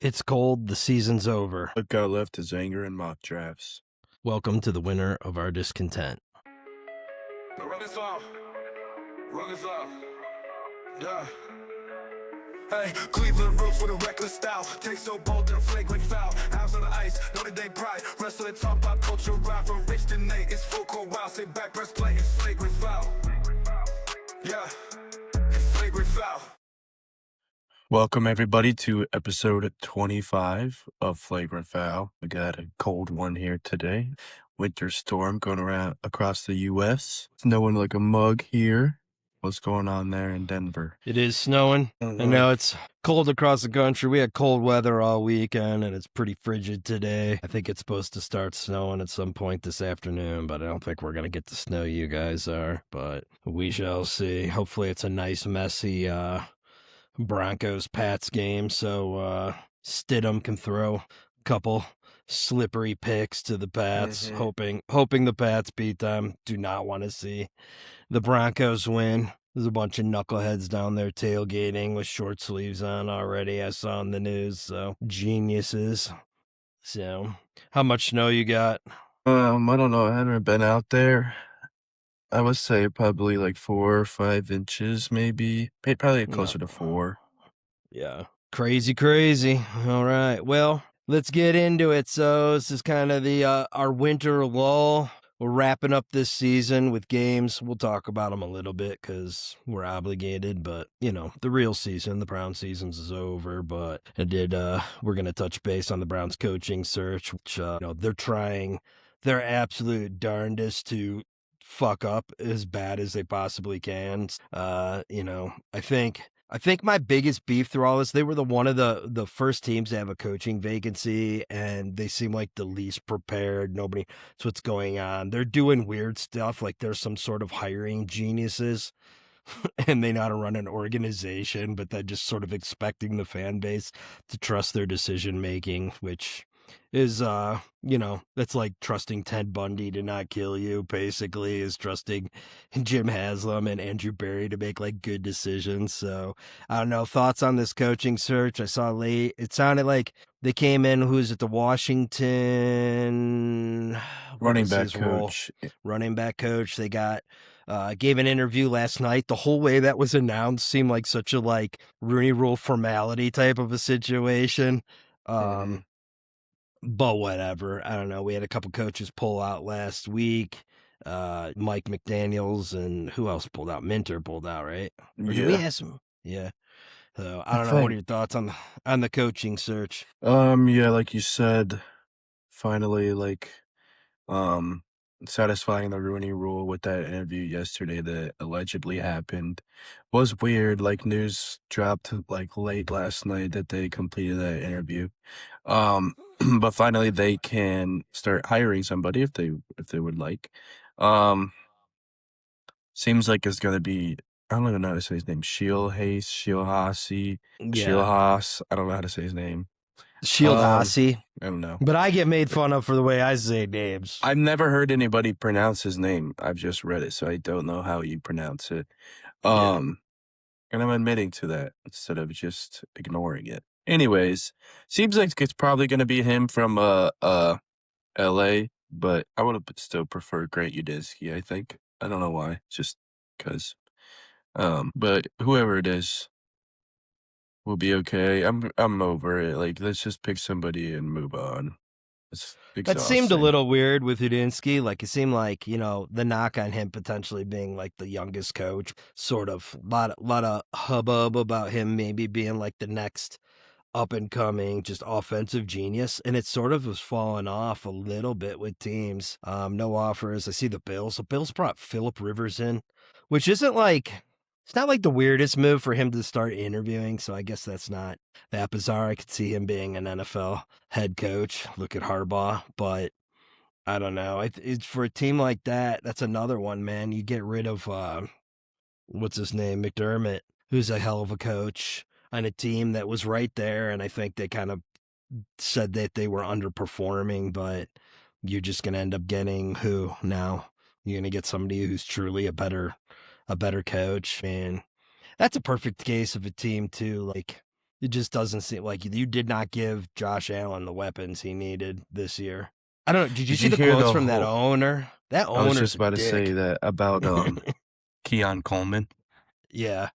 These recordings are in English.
It's cold, the season's over. What got left is anger and mock drafts. Welcome to the winner of our discontent. The rug is off. Rug is off. Yeah. Hey, Cleveland roots with a reckless style. Take so bold and a flagrant foul. House on the ice, Notre Dame pride. Wrestling talk pop culture ride from rich to Nate. It's full court wild. Say back press play. It's flagrant foul. Yeah. It's flagrant foul. Welcome, everybody, to episode 25 of Flagrant Foul. We got a cold one here today. Winter storm going around across the U.S. Snowing like a mug here. What's going on there in Denver? It is snowing. I know it's cold across the country. We had cold weather all weekend, and it's pretty frigid today. I think it's supposed to start snowing at some point this afternoon, but I don't think we're going to get the snow you guys are. But we shall see. Hopefully it's a nice, messy Broncos-Pats game, so Stidham can throw a couple slippery picks to the Pats, hoping the Pats beat them. Do not want to see the Broncos win. There's a bunch of knuckleheads down there tailgating with short sleeves on already. I saw in the news, so geniuses. So, how much snow you got? I don't know. I haven't been out there. I would say probably like 4 or 5 inches, maybe. Probably closer to 4. Yeah. Crazy. All right. Well, let's get into it. So this is kind of the our winter lull. We're wrapping up this season with games. We'll talk about them a little bit because we're obligated. But, you know, the real season, the Browns seasons is over. But we're going to touch base on the Browns coaching search, which, they're trying their absolute darndest to fuck up as bad as they possibly can. I think my biggest beef through all this, they were one of the first teams to have a coaching vacancy, and they seem like the least prepared. Nobody knows what's going on. They're doing weird stuff, like they're some sort of hiring geniuses, and they know how to run an organization, but they're just sort of expecting the fan base to trust their decision making, which is that's like trusting Ted Bundy to not kill you, basically, is trusting Jim Haslam and Andrew Berry to make like good decisions. So I don't know, thoughts on this coaching search. I saw late, it sounded like they came in, who's at the Washington Running back coach. They got gave an interview last night. The whole way that was announced seemed like such a like Rooney Rule formality type of a situation. But whatever. I don't know. We had a couple coaches pull out last week. Mike McDaniels and who else pulled out? Minter pulled out, right? Or did we ask him? Yeah. So I don't know. What are your thoughts on the coaching search? Yeah, like you said, finally, satisfying the Rooney Rule with that interview yesterday that allegedly happened was weird. Like, news dropped like late last night that they completed that interview. But finally they can start hiring somebody if they would like. Seems like it's gonna be, I don't even know how to say his name. Shielhasi. Shielhaas. I don't know how to say his name. Shieldasi. I don't know. But I get made fun of for the way I say names. I've never heard anybody pronounce his name. I've just read it, so I don't know how you pronounce it. And I'm admitting to that instead of just ignoring it. Anyways, seems like it's probably going to be him from LA, but I would have still preferred Grant Udinski, I think. I don't know why, just because. But whoever it is will be okay. I'm over it. Like, let's just pick somebody and move on. That seemed a little weird with Udinski. Like, it seemed like, the knock on him potentially being like the youngest coach, sort of lot of hubbub about him maybe being like the next up and coming just offensive genius, and it sort of was falling off a little bit with teams. No offers. I see the Bills. The Bills brought Phillip Rivers in, which isn't like, it's not like the weirdest move for him to start interviewing, so I guess that's not that bizarre. I could see him being an NFL head coach. Look at Harbaugh, but I don't know. It's for a team like that, that's another one, man. You get rid of, what's his name, McDermott, who's a hell of a coach on a team that was right there, and I think they kind of said that they were underperforming, but you're just going to end up getting who now? You're going to get somebody who's truly a better coach, and that's a perfect case of a team too. Like, It just doesn't seem like you did not give Josh Allen the weapons he needed this year. I don't know. Did you Did see you the hear quotes the from that whole? owner? That I was owner's just a about to say dick. that about Keon Coleman. Yeah.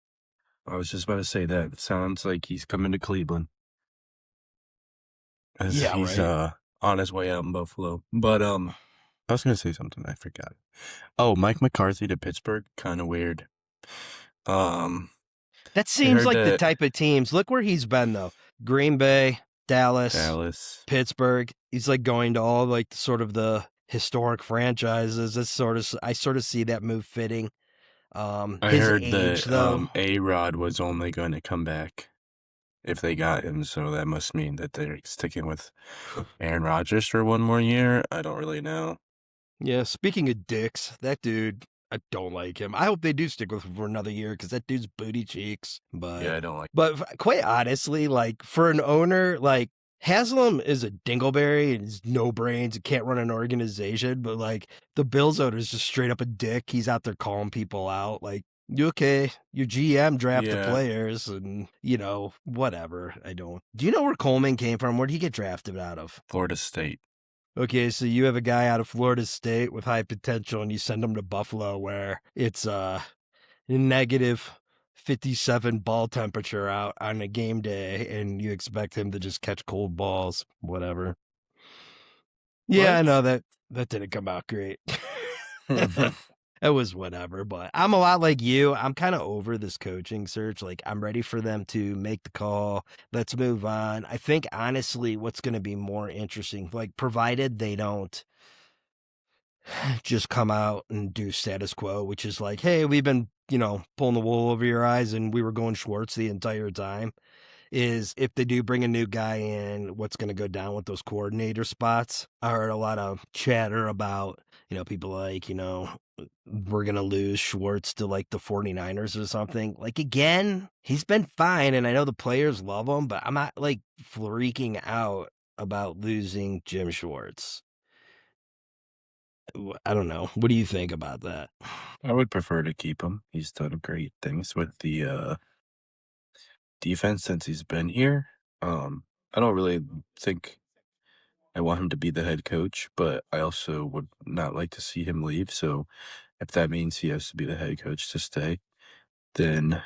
I was just about to say that. It sounds like he's coming to Cleveland as Yeah, he's right. on his way out in Buffalo. But I was gonna say something, I forgot. Oh, Mike McCarthy to Pittsburgh, kind of weird. That I seems heard like the that type of teams. Look where he's been though. Green Bay, Dallas, Dallas. Pittsburgh. He's like going to all like sort of the historic franchises. I sort of see that move fitting. I His heard age that though. A-Rod was only going to come back if they got him, so that must mean that they're sticking with Aaron Rodgers for one more year. I don't really know. Yeah, speaking of dicks, that dude, I don't like him. I hope they do stick with him for another year because that dude's booty cheeks. Yeah, I don't like. But quite honestly, like for an owner, like Haslam is a dingleberry and he's no brains and can't run an organization. But like the Bills owner is just straight up a dick. He's out there calling people out. Like, you okay? Your GM draft the Yeah, players and, whatever. I don't. Do you know where Coleman came from? Where did he get drafted out of? Florida State. Okay, so you have a guy out of Florida State with high potential and you send him to Buffalo where it's negative 57 ball temperature out on a game day and you expect him to just catch cold balls, whatever. Yeah, I know What? that didn't come out great. It was whatever, but I'm a lot like you. I'm kind of over this coaching search. Like, I'm ready for them to make the call. Let's move on. I think, honestly, what's going to be more interesting, like, provided they don't just come out and do status quo, which is like, hey, we've been, pulling the wool over your eyes and we were going Schwartz the entire time. Is if they do bring a new guy in, what's going to go down with those coordinator spots? I heard a lot of chatter about, people like, we're going to lose Schwartz to like the 49ers or something. Like, again, he's been fine. And I know the players love him, but I'm not like freaking out about losing Jim Schwartz. I don't know. What do you think about that? I would prefer to keep him. He's done great things with the defense since he's been here. I don't really think I want him to be the head coach, but I also would not like to see him leave. So if that means he has to be the head coach to stay, then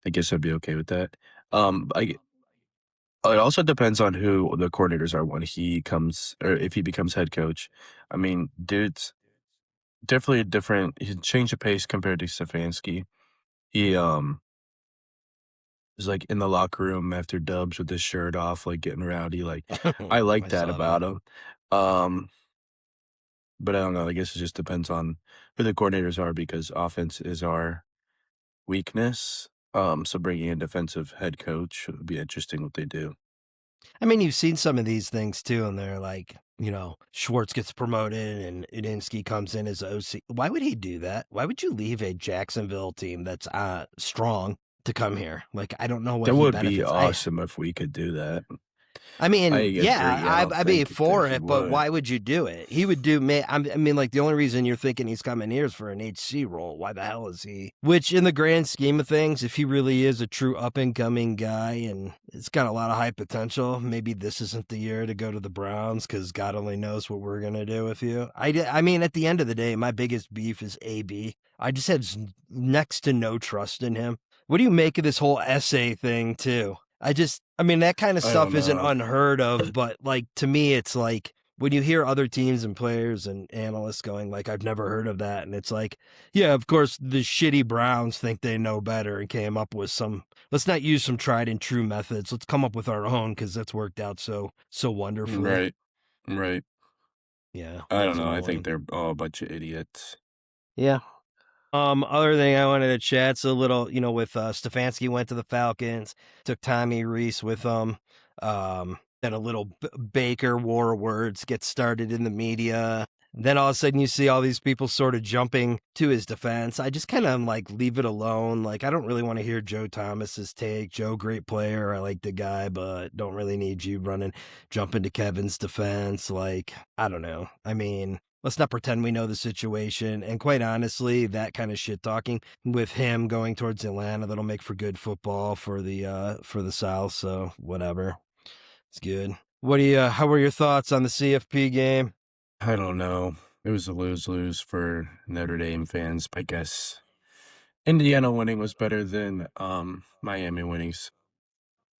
I guess I'd be okay with that. It also depends on who the coordinators are when he comes or if he becomes head coach. I mean, dude's definitely a different. He changed the pace compared to Stefanski. He was like in the locker room after dubs with his shirt off, like getting rowdy. Like I like I that saw about that. him. But I don't know. I guess it just depends on who the coordinators are because offense is our weakness. So bringing in defensive head coach would be interesting what they do. I mean, you've seen some of these things too, and they're like, Schwartz gets promoted and Udinsky comes in as OC. Why would he do that? Why would you leave a Jacksonville team that's strong to come here? Like, I don't know what That he would be benefits. awesome if we could do that. I mean, I yeah, agree. I don't I'd be think that for he it, but would. why would you do it? He would do. I mean, like the only reason you're thinking he's coming here is for an HC role. Why the hell is he? Which, in the grand scheme of things, if he really is a true up and coming guy and it's got a lot of high potential, maybe this isn't the year to go to the Browns because God only knows what we're gonna do with you. I mean, at the end of the day, my biggest beef is AB. I just have next to no trust in him. What do you make of this whole essay thing too? I mean, that kind of I stuff don't isn't know. unheard of, but like to me, it's like when you hear other teams and players and analysts going like, I've never heard of that. And it's like, yeah, of course, the shitty Browns think they know better and came up with let's not use some tried and true methods. Let's come up with our own because that's worked out so wonderfully. Right. Right. Yeah, I don't it's know. I think annoying. they're all a bunch of idiots. Yeah. Other thing I wanted to chat's a little, with Stefanski went to the Falcons, took Tommy Reese with him. Then a little Baker war words get started in the media. Then all of a sudden you see all these people sort of jumping to his defense. I just kind of like leave it alone. Like I don't really want to hear Joe Thomas's take. Joe, great player. I like the guy, but don't really need you jumping to Kevin's defense. Like, I don't know. I mean, let's not pretend we know the situation. And quite honestly, that kind of shit talking with him going towards Atlanta, that'll make for good football for the South. So whatever, it's good. What do you? How were your thoughts on the CFP game? I don't know. It was a lose-lose for Notre Dame fans. I guess Indiana winning was better than Miami winnings,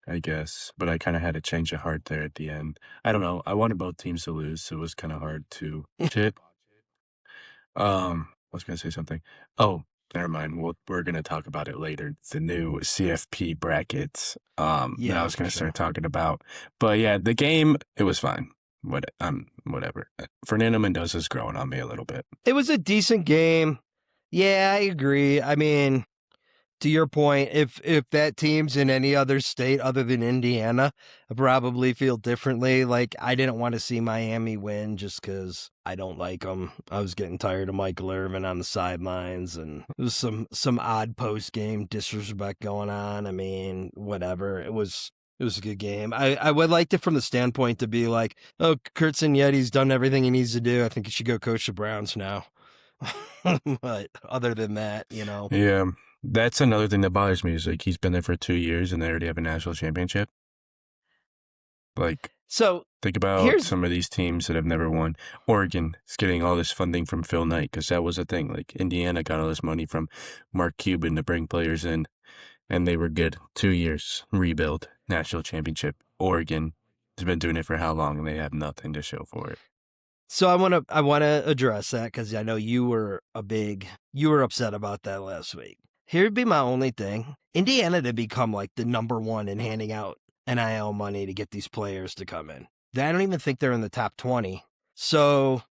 I guess. But I kind of had a change of heart there at the end. I don't know. I wanted both teams to lose, so it was kind of hard to watch it. I was gonna say something. Oh, never mind. We're gonna talk about it later. The new CFP brackets. That I Yeah, was for gonna sure. start talking about. But yeah, the game it was fine. Whatever. Fernando Mendoza's growing on me a little bit. It was a decent game. Yeah, I agree. I mean, to your point, if that team's in any other state other than Indiana, I probably feel differently. Like, I didn't want to see Miami win just because I don't like them. I was getting tired of Michael Irvin on the sidelines, and there was some odd post game disrespect going on. I mean, whatever. It was a good game. I would like it from the standpoint to be like, oh, Kurt Yeti's done everything he needs to do. I think he should go coach the Browns now. But other than that, Yeah. That's another thing that bothers me is like he's been there for 2 years and they already have a national championship. Like, So think about here's some of these teams that have never won. Oregon is getting all this funding from Phil Knight because that was a thing. Like Indiana got all this money from Mark Cuban to bring players in, and they were good. 2 years, rebuild, national championship. Oregon has been doing it for how long, and they have nothing to show for it. So I wanna address that because I know you were upset about that last week. Here'd be my only thing. Indiana to become like the number one in handing out NIL money to get these players to come in. I don't even think they're in the top 20. So,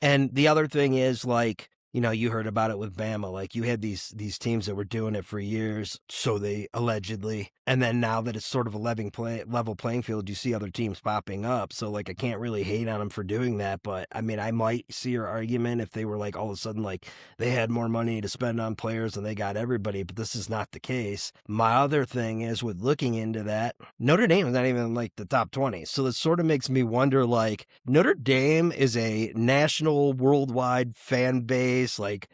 and the other thing is like, you heard about it with Bama. Like you had these teams that were doing it for years, so they allegedly, and then now that it's sort of a level playing field, you see other teams popping up. So like I can't really hate on them for doing that, but I mean I might see your argument if they were like all of a sudden like they had more money to spend on players and they got everybody, but this is not the case. My other thing is with looking into that, Notre Dame is not even like the top 20. So it sort of makes me wonder like Notre Dame is a national worldwide fan base. Like,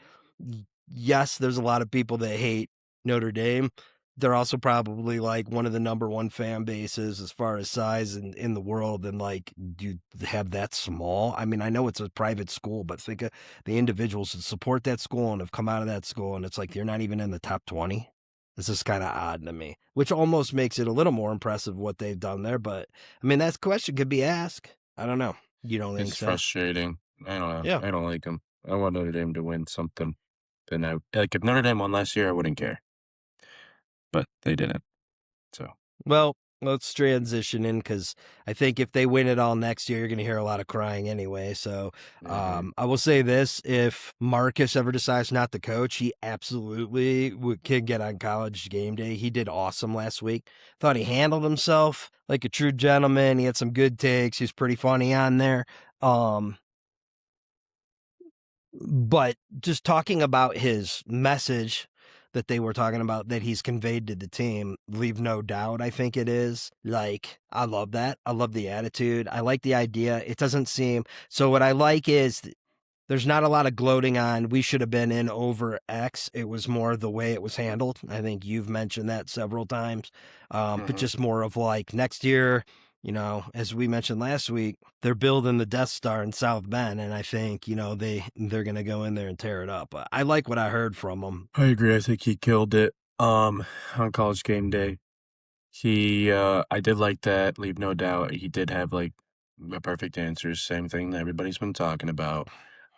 yes, there's a lot of people that hate Notre Dame. They're also probably like one of the number one fan bases as far as size in the world. And like, do you have that small? I mean, I know it's a private school, but think of the individuals that support that school and have come out of that school. And it's like, you're not even in the top 20. This is kind of odd to me, which almost makes it a little more impressive what they've done there. But I mean, that question could be asked. I don't know. You don't think It's so? frustrating. I don't know. Yeah. I don't like them. I want Notre Dame to win something. Then like if Notre Dame won last year, I wouldn't care. But they didn't. So Well, let's transition in because I think if they win it all next year, you're going to hear a lot of crying anyway. So I will say this. If Marcus ever decides not to coach, he absolutely can get on College Game Day. He did awesome last week. Thought he handled himself like a true gentleman. He had some good takes. He's pretty funny on there. But just talking about his message that they were talking about that he's conveyed to the team, leave no doubt, I think it is. Like, I love that. I love the attitude. I like the idea. It doesn't seem so. What I like is there's not a lot of gloating on we should have been in over X. It was more the way it was handled. I think you've mentioned that several times. But just more of like next year, as we mentioned last week, they're building the Death Star in South Bend, and I think, they're going to go in there and tear it up. I like what I heard from them. I agree. I think he killed it on College Game Day. I did like that, leave no doubt. He did have like the perfect answers, same thing that everybody's been talking about.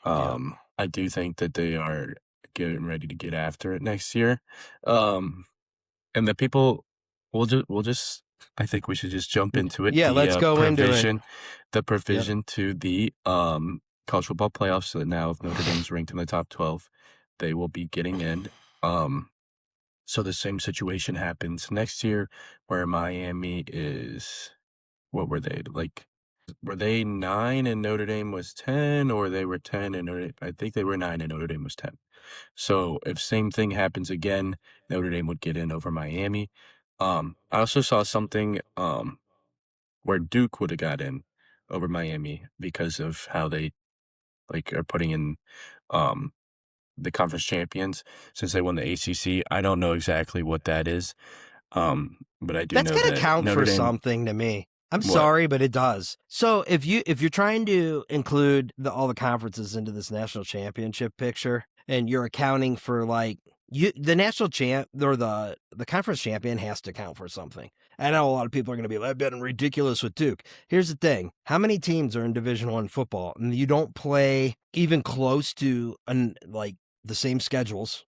I do think that they are getting ready to get after it next year. And the people we'll just I think we should just jump into it. Yeah, let's go into it. The provision to the college football playoffs. So that now if Notre Dame's ranked in the top 12, they will be getting in. So the same situation happens next year where Miami is, what were they? Like, were they 9 and Notre Dame was 10, or they were 10 and I think they were 9 and Notre Dame was 10. So if same thing happens again, Notre Dame would get in over Miami. I also saw something where Duke would have got in over Miami because of how they like are putting in the conference champions since they won the ACC. I don't know exactly what that is, but I do That's know gotta that count Notre for Dame. something to me. I'm What? sorry, but it does. So if you're trying to include all the conferences into this national championship picture, and you're accounting for the national champ or the conference champion has to count for something. I know a lot of people are going to be like, "Been ridiculous with Duke." Here's the thing: how many teams are in Division One football, and you don't play even close to the same schedules?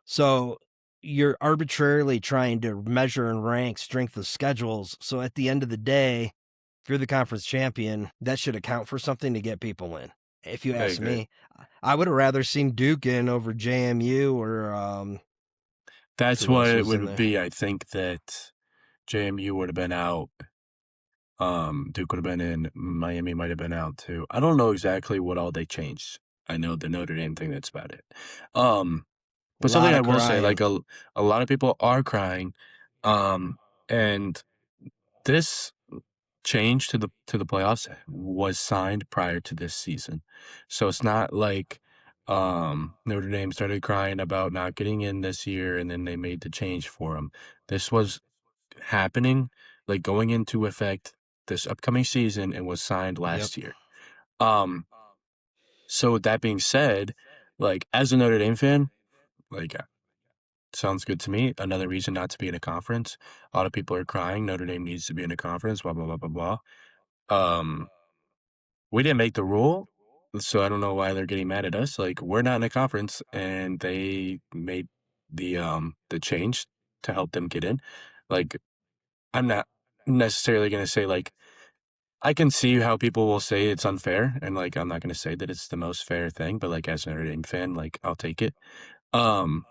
So you're arbitrarily trying to measure and rank strength of schedules. So at the end of the day, if you're the conference champion, that should account for something to get people in. If you I ask agree. me, I would have rather seen Duke in over JMU or That's who what else it was in would there? be. I think that JMU would have been out. Duke would have been in. Miami might have been out too. I don't know exactly what all they changed. I know the Notre Dame thing. That's about it. Um, A but something lot I of will say, crying. like a lot of people are crying, and this change to the playoffs was signed prior to this season. So it's not like Notre Dame started crying about not getting in this year and then they made the change for them. This was happening, like going into effect this upcoming season and was signed Yep. last year. Um so with that being said, like as a Notre Dame fan, like sounds good to me. Another reason not to be in a conference. A lot of people are crying. Notre Dame needs to be in a conference, blah blah blah blah blah. We didn't make the rule, so I don't know why they're getting mad at us. Like, we're not in a conference, and they made the change to help them get in. Like, I'm not necessarily gonna say, like I can see how people will say it's unfair, and, like, I'm not gonna say that it's the most fair thing, but, like, as a Notre Dame fan, like, I'll take it. Um,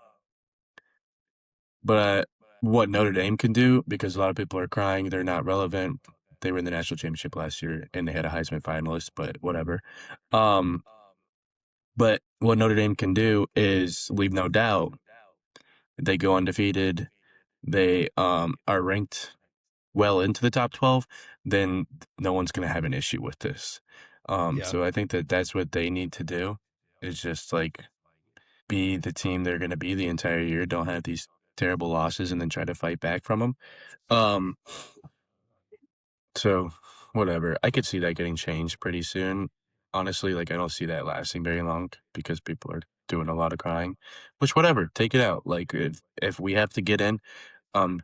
but what Notre Dame can do, because a lot of people are crying, they're not relevant. They were in the national championship last year, and they had a Heisman finalist, but whatever. Um But what Notre Dame can do is leave no doubt. They go undefeated. They are ranked well into the top 12. Then no one's going to have an issue with this. Yeah. So I think that that's what they need to do is just like be the team they're going to be the entire year. Don't have these terrible losses and then try to fight back from them. Um, So, whatever. I could see that getting changed pretty soon. Honestly, like I don't see that lasting very long because people are doing a lot of crying. Which whatever, take it out. Like if we have to get in, um,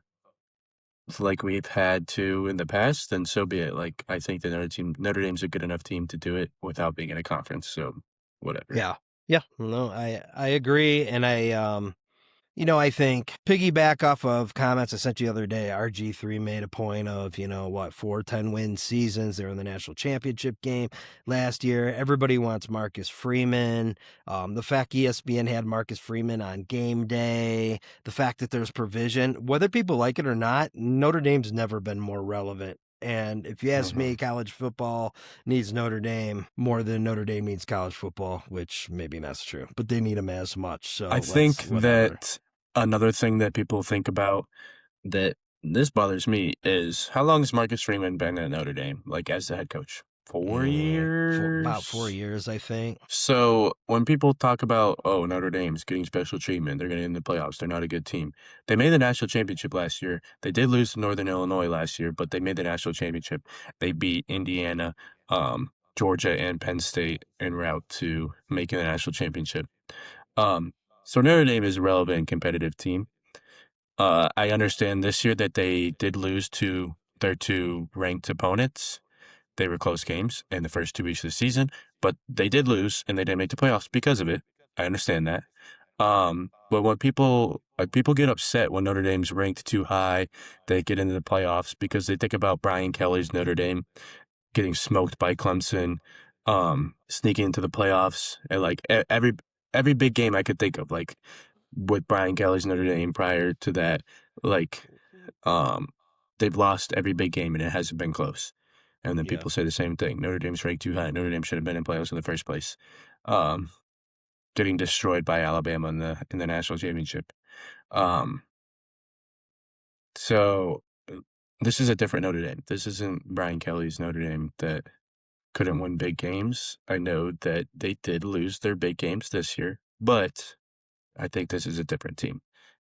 like we've had to in the past, then so be it. Like I think that Notre Dame's a good enough team to do it without being in a conference. So whatever. Yeah. Yeah. No, I agree. And I think piggyback off of comments I sent you the other day, RG3 made a point of, 4 10-win seasons. They're in the national championship game last year. Everybody wants Marcus Freeman. The fact ESPN had Marcus Freeman on game day, the fact that there's provision, whether people like it or not, Notre Dame's never been more relevant. And if you ask hmm me, college football needs Notre Dame more than Notre Dame needs college football, which maybe that's true, but they need them as much. I So let's think whatever. that another thing that people think about that this bothers me is how long has Marcus Freeman been at Notre Dame, like as the head coach? 4 For about 4 years? years, I think. So when people talk about, oh, Notre Dame's getting special treatment, they're getting in the playoffs, they're not a good team. They made the national championship last year. They did lose to Northern Illinois last year, but they made the national championship. They beat Indiana, Georgia, and Penn State en route to making the national championship. So Notre Dame is a relevant and competitive team. I understand this year that they did lose to their two ranked opponents. They were close games in the first 2 weeks of the season, but they did lose and they didn't make the playoffs because of it. I understand that. But when people get upset when Notre Dame's ranked too high, they get into the playoffs because they think about Brian Kelly's Notre Dame getting smoked by Clemson, sneaking into the playoffs, and like every big game I could think of, like with Brian Kelly's Notre Dame prior to that, like um, they've lost every big game and it hasn't been close. And then Yeah. people say the same thing. Notre Dame's ranked too high. Notre Dame should have been in playoffs in the first place. Um, Getting destroyed by Alabama in the national championship. Um, so this is a different Notre Dame. This isn't Brian Kelly's Notre Dame that couldn't win big games. I know that they did lose their big games this year, but I think this is a different team.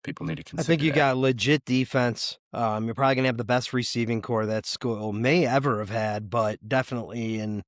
People need to I think consider you that. got legit defense. You're probably gonna have the best receiving core that school may ever have had, but definitely in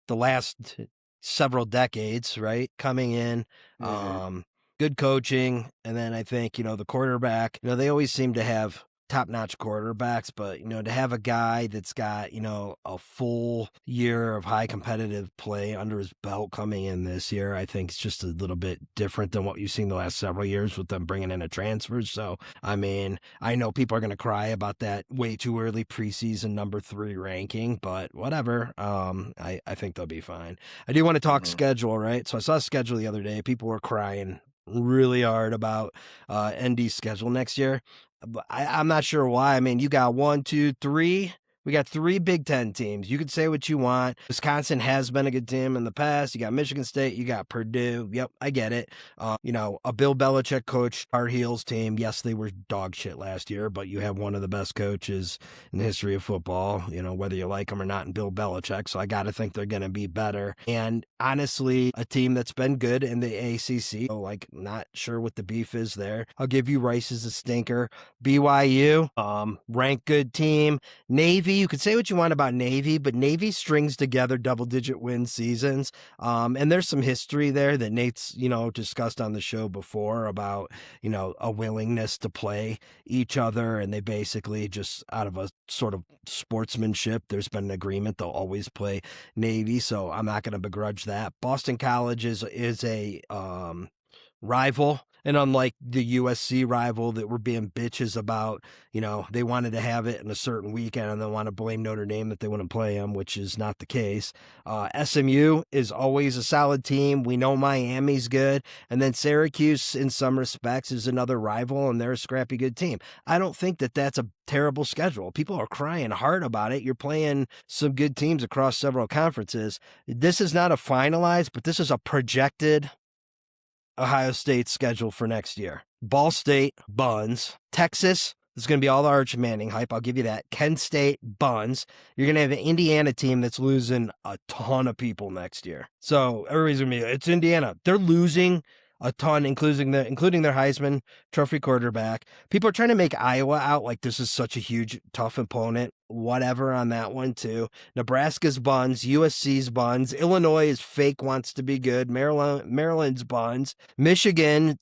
the last several decades, right? Coming in, Mhm. good coaching, and then I think, the quarterback, they always seem to have top-notch quarterbacks, but, to have a guy that's got, a full year of high competitive play under his belt coming in this year, I think it's just a little bit different than what you've seen the last several years with them bringing in a transfer. So, I mean, I know people are going to cry about that way too early preseason number 3 ranking, but whatever. I think they'll be fine. I do want to talk Mhm. schedule, right? So I saw a schedule the other day. People were crying really hard about ND's schedule next year. But I'm not sure why. I mean, you got 1, 2, 3. We got 3 Big Ten teams. You could say what you want. Wisconsin has been a good team in the past. You got Michigan State. You got Purdue. Yep, I get it. A Bill Belichick coach, Tar Heels team. Yes, they were dog shit last year, but you have one of the best coaches in the history of football, whether you like them or not, in Bill Belichick. So I got to think they're going to be better. And honestly, a team that's been good in the ACC, so not sure what the beef is there. I'll give you Rice as a stinker. BYU, ranked good team. Navy, you could say what you want about Navy, but Navy strings together double-digit win seasons. And there's some history there that Nate's, discussed on the show before about, a willingness to play each other. And they basically just out of a sort of sportsmanship, there's been an agreement they'll always play Navy. So I'm not going to begrudge that. Boston College is a rival. And unlike the USC rival that were being bitches about, they wanted to have it in a certain weekend and they want to blame Notre Dame that they wouldn't play them, which is not the case. SMU is always a solid team. We know Miami's good. And then Syracuse, in some respects, is another rival, and they're a scrappy good team. I don't think that that's a terrible schedule. People are crying hard about it. You're playing some good teams across several conferences. This is not a finalized, but this is a projected Ohio State's schedule for next year. Ball State, buns. Texas is going to be all the Arch Manning hype. I'll give you that. Kent State, buns. You're going to have an Indiana team that's losing a ton of people next year. So everybody's going to be, it's Indiana. They're losing a ton, including their Heisman Trophy quarterback. People are trying to make Iowa out like this is such a huge, tough opponent. Whatever on that one, too. Nebraska's buns. USC's buns. Illinois is fake, wants to be good. Maryland's buns. Michigan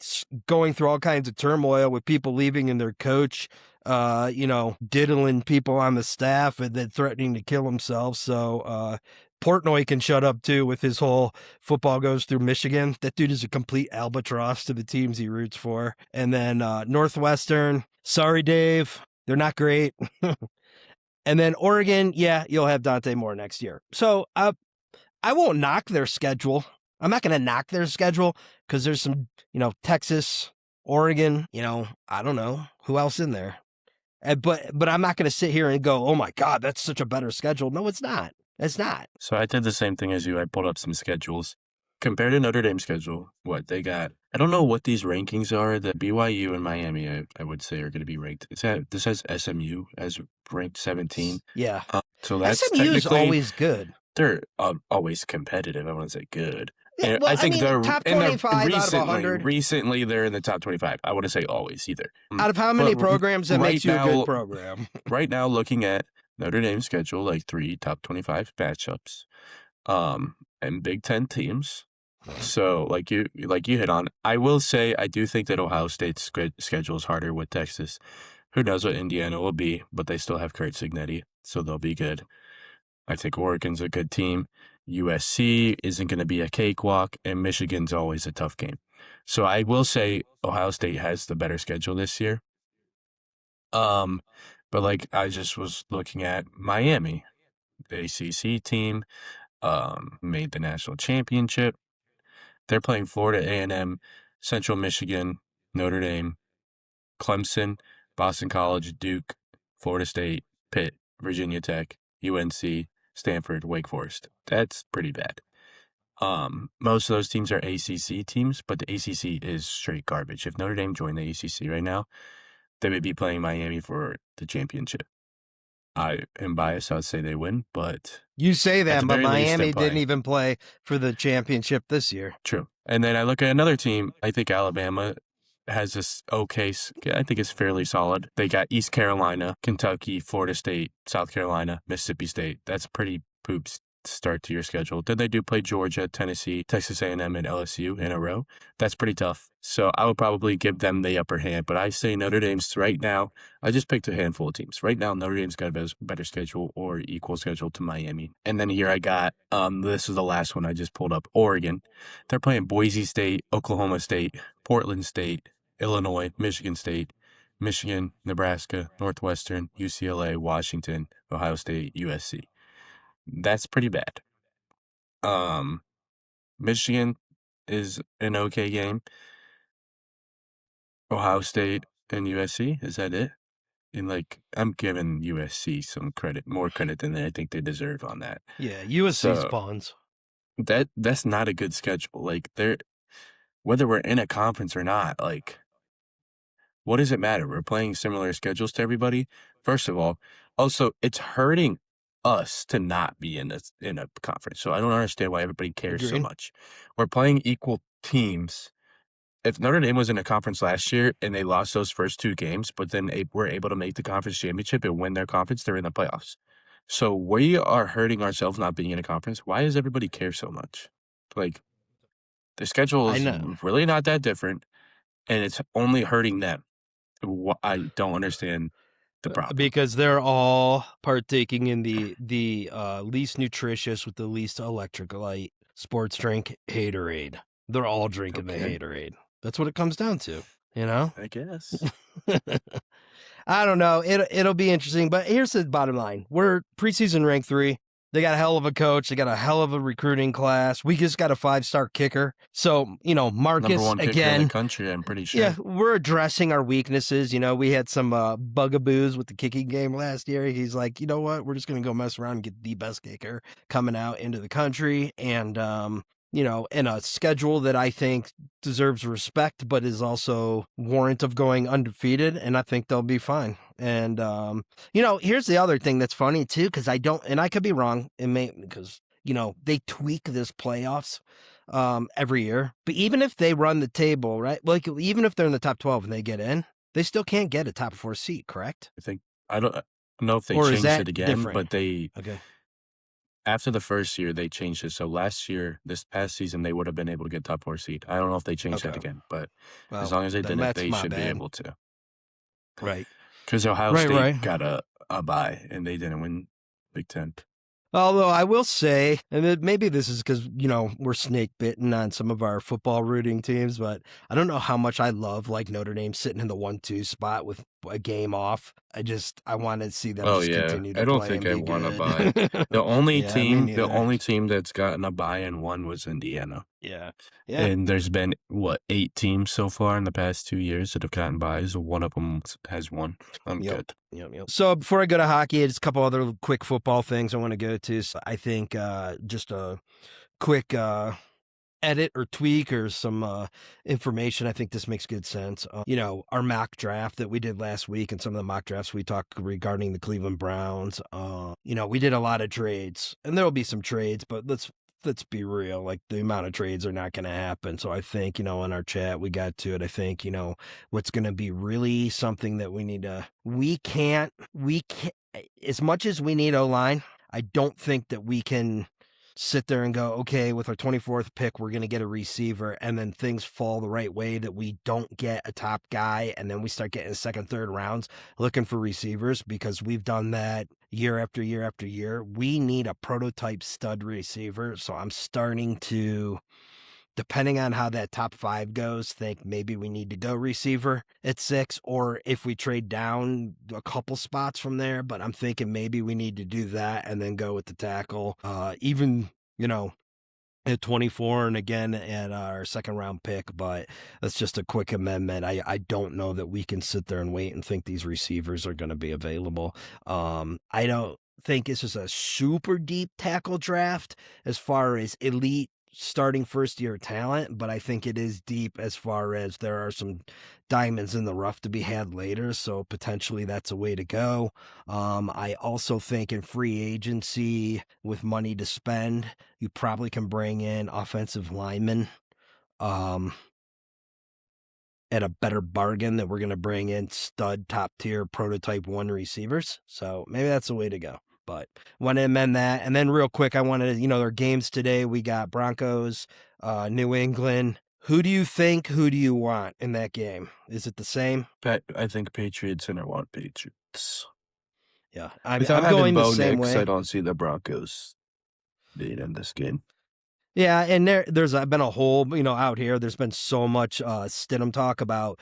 going through all kinds of turmoil with people leaving and their coach, diddling people on the staff and then threatening to kill himself. So, Portnoy can shut up too with his whole football goes through Michigan. That dude is a complete albatross to the teams he roots for. And then Northwestern, sorry, Dave, they're not great. And then Oregon, yeah, you'll have Dante Moore next year. So I won't knock their schedule. I'm not going to knock their schedule because there's some, Texas, Oregon, I don't know who else in there. But I'm not going to sit here and go, oh my God, that's such a better schedule. No, it's not. It's not. So I did the same thing as you. I pulled up some schedules. Compared to Notre Dame's schedule, what they got, I don't know what these rankings are. The BYU and Miami, I would say, are going to be ranked. This has SMU as ranked 17. Yeah. So that's SMU is technically, always good. they're always competitive. I want to say good. Yeah, And well, I think they're top in the 25 out of 100. recently they're in the top 25. I wouldn't say always either. Out of how many But programs that right makes you a now- good program? Right now, looking at Notre Dame's schedule, like 3 top 25 matchups, and Big Ten teams. So, like you hit on, I will say I do think that Ohio State's schedule is harder with Texas. Who knows what Indiana will be, but they still have Kurt Signetti, so they'll be good. I think Oregon's a good team. USC isn't going to be a cakewalk, and Michigan's always a tough game. So I will say Ohio State has the better schedule this year. But like I just was looking at Miami, the ACC team, made the national championship. They're playing Florida A&M, Central Michigan, Notre Dame, Clemson, Boston College, Duke, Florida State, Pitt, Virginia Tech, UNC, Stanford, Wake Forest. That's pretty bad. Most of those teams are ACC teams, but the ACC is straight garbage. If Notre Dame joined the ACC right now, they would be playing Miami for the championship. I am biased, so I'd say they win, but You say at that, the but very least, they're Miami didn't playing. even play for the championship this year. True. And then I look at another team. I think Alabama has this okay. I think it's fairly solid. They got East Carolina, Kentucky, Florida State, South Carolina, Mississippi State. That's pretty poops start to your schedule. Then they do play Georgia, Tennessee, Texas A&M, and LSU in a row. That's pretty tough. So I would probably give them the upper hand. But I say Notre Dame's right now. I just picked a handful of teams. Right now, Notre Dame's got a better schedule or equal schedule to Miami. And then here I got, this is the last one I just pulled up, Oregon. They're playing Boise State, Oklahoma State, Portland State, Illinois, Michigan State, Michigan, Nebraska, Northwestern, UCLA, Washington, Ohio State, USC. That's pretty bad. Michigan is an okay game. Ohio State and USC, is that it? And I'm giving USC some credit, more credit than I think they deserve on that. Yeah, USC's pawns. That's not a good schedule. Whether we're in a conference or not, what does it matter? We're playing similar schedules to everybody. First of all, also it's hurting us to not be in a conference. So I don't understand why everybody cares so much. We're playing equal teams. If Notre Dame was in a conference last year and they lost those first 2 games, but then were able to make the conference championship and win their conference, they're in the playoffs. So we are hurting ourselves not being in a conference. Why does everybody care so much? The schedule is really not that different, and it's only hurting them. I don't understand the problem. Because they're all partaking in the least nutritious with the least electrolyte sports drink, Haterade. They're all drinking the Haterade. That's what it comes down to, you know? I guess. I don't know. It'll be interesting, but here's the bottom line. We're preseason ranked 3. They got a hell of a coach. They got a hell of a recruiting class. We just got a 5-star kicker. So, Marcus, number 1 kicker again, in the country, I'm pretty sure. Yeah, we're addressing our weaknesses. We had some bugaboos with the kicking game last year. He's like, you know what? We're just going to go mess around and get the best kicker coming out into the country. And, in a schedule that I think deserves respect, but is also warrant of going undefeated. And I think they'll be fine. And, here's the other thing that's funny too, because and I could be wrong, because, they tweak this playoffs every year. But even if they run the table, right? Even if they're in the top 12 and they get in, they still can't get a top 4 seat, correct? I don't know if they changed it again, but after the first year, they changed it. So this past season, they would have been able to get top 4 seed. I don't know if they changed that again, but as long as they didn't, they should be able to. Right. Because Ohio State got a bye, and they didn't win Big Ten. Although I will say, and maybe this is because, we're snake bitten on some of our football rooting teams, but I don't know how much I love Notre Dame sitting in the 1-2 spot with a game off. I want to see them continue to play. I don't think I want to buy. The only team that's gotten a buy and won was Indiana. Yeah. And there's been 8 teams so far in the past 2 years that have gotten buys. One of them has won. I'm good. Yep. So before I go to hockey, just a couple other quick football things I want to go to. So I think just a quick edit or tweak or some information. I think this makes good sense. Our mock draft that we did last week and some of the mock drafts we talked regarding the Cleveland Browns. We did a lot of trades, and there will be some trades, but let's be real. The amount of trades are not going to happen. So I think, in our chat, we got to it. I think, what's going to be really something that we can't, as much as we need O-line, I don't think that we can sit there and go, okay, with our 24th pick, we're going to get a receiver, and then things fall the right way that we don't get a top guy, and then we start getting 2nd, 3rd rounds looking for receivers, because we've done that year after year after year. We need a prototype stud receiver, so I'm starting to, depending on how that top 5 goes, think maybe we need to go receiver at 6, or if we trade down a couple spots from there, but I'm thinking maybe we need to do that and then go with the tackle, even, at 24 and again at our 2nd round pick. But that's just a quick amendment. I don't know that we can sit there and wait and think these receivers are going to be available. I don't think this is a super deep tackle draft as far as elite starting first-year talent, but I think it is deep as far as there are some diamonds in the rough to be had later, so potentially that's a way to go. I also think in free agency, with money to spend, you probably can bring in offensive linemen at a better bargain than we're going to bring in stud top-tier prototype one receivers. So maybe that's the way to go. But want to amend that. And then real quick, I wanted to, our games today, we got Broncos, New England. Who do you think, who do you want in that game? Is it the same? I think Patriots, and I want Patriots. Yeah. Without I'm having going the Bo same Nix, way. I don't see the Broncos being in this game. Yeah, and there's been a whole, out here, there's been so much Stidham talk about,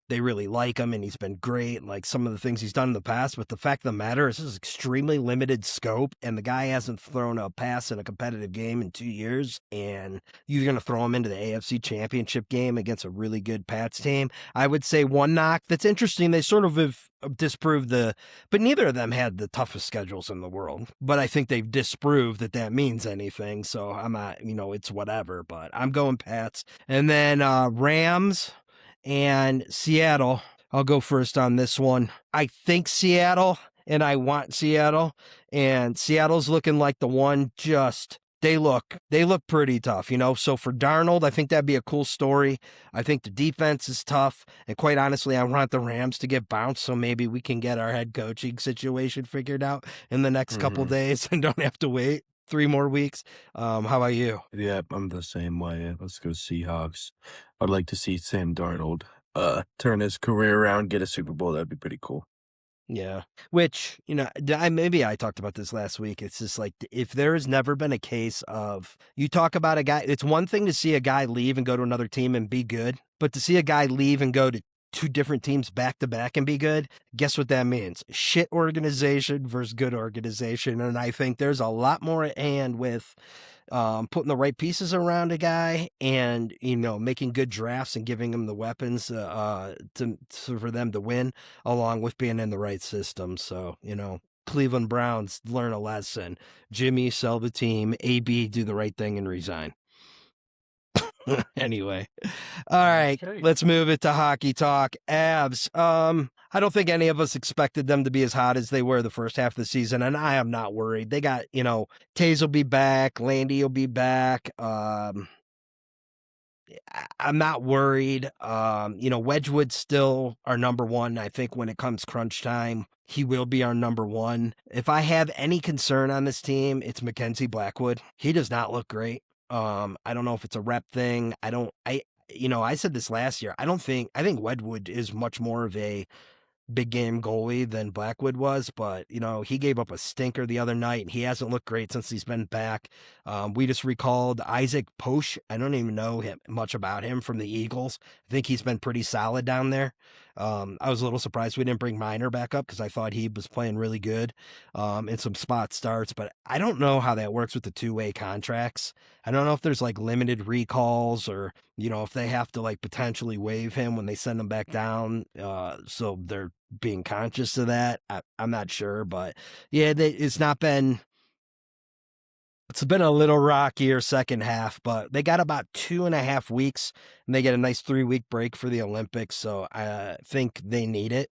they really like him and he's been great, like some of the things he's done in the past. But the fact of the matter is, this is extremely limited scope, and the guy hasn't thrown a pass in a competitive game in 2 years. And you're going to throw him into the AFC Championship game against a really good Pats team. I would say one knock that's interesting, they sort of have disproved but neither of them had the toughest schedules in the world. But I think they've disproved that means anything. So I'm not, it's whatever. But I'm going Pats, and then Rams and Seattle. I'll go first on this one. I think Seattle, and I want Seattle, and Seattle's looking like the one. Just they look pretty tough, So for Darnold, I think that'd be a cool story. I think the defense is tough, and quite honestly, I want the Rams to get bounced, so maybe we can get our head coaching situation figured out in the next couple days and don't have to wait 3 more weeks. How about you? Yeah, I'm the same way. Let's go Seahawks. I'd like to see Sam Darnold turn his career around, get a Super Bowl. That'd be pretty cool. Yeah, which, maybe I talked about this last week. It's just like, if there has never been a case of, you talk about a guy, it's one thing to see a guy leave and go to another team and be good, but to see a guy leave and go to 2 different teams back to back and be good, guess what that means? Shit organization versus good organization. And I think there's a lot more at hand with putting the right pieces around a guy and, making good drafts and giving him the weapons for them to win, along with being in the right system. So, Cleveland Browns learn a lesson. Jimmy, sell the team. AB, do the right thing and resign. Anyway. All right, let's move it to hockey talk. Avs. I don't think any of us expected them to be as hot as they were the first half of the season, and I am not worried. They got, Taze will be back, Landy will be back. I'm not worried. Wedgwood's still our number one. I think when it comes crunch time, he will be our number one. If I have any concern on this team, it's Mackenzie Blackwood. He does not look great. I don't know if it's a rep thing. I said this last year. I think Wedgwood is much more of a big game goalie than Blackwood was, but he gave up a stinker the other night, and he hasn't looked great since he's been back. We just recalled Isaac Posh. I don't even know much about him from the Eagles. I think he's been pretty solid down there. I was a little surprised we didn't bring Miner back up because I thought he was playing really good in some spot starts, but I don't know how that works with the 2-way contracts. I don't know if there's like limited recalls or, if they have to like potentially waive him when they send him back down. So they're being conscious of that. I'm not sure, but yeah, it's been a little rockier second half, but they got about 2.5 weeks and they get a nice 3-week break for the Olympics. So I think they need it.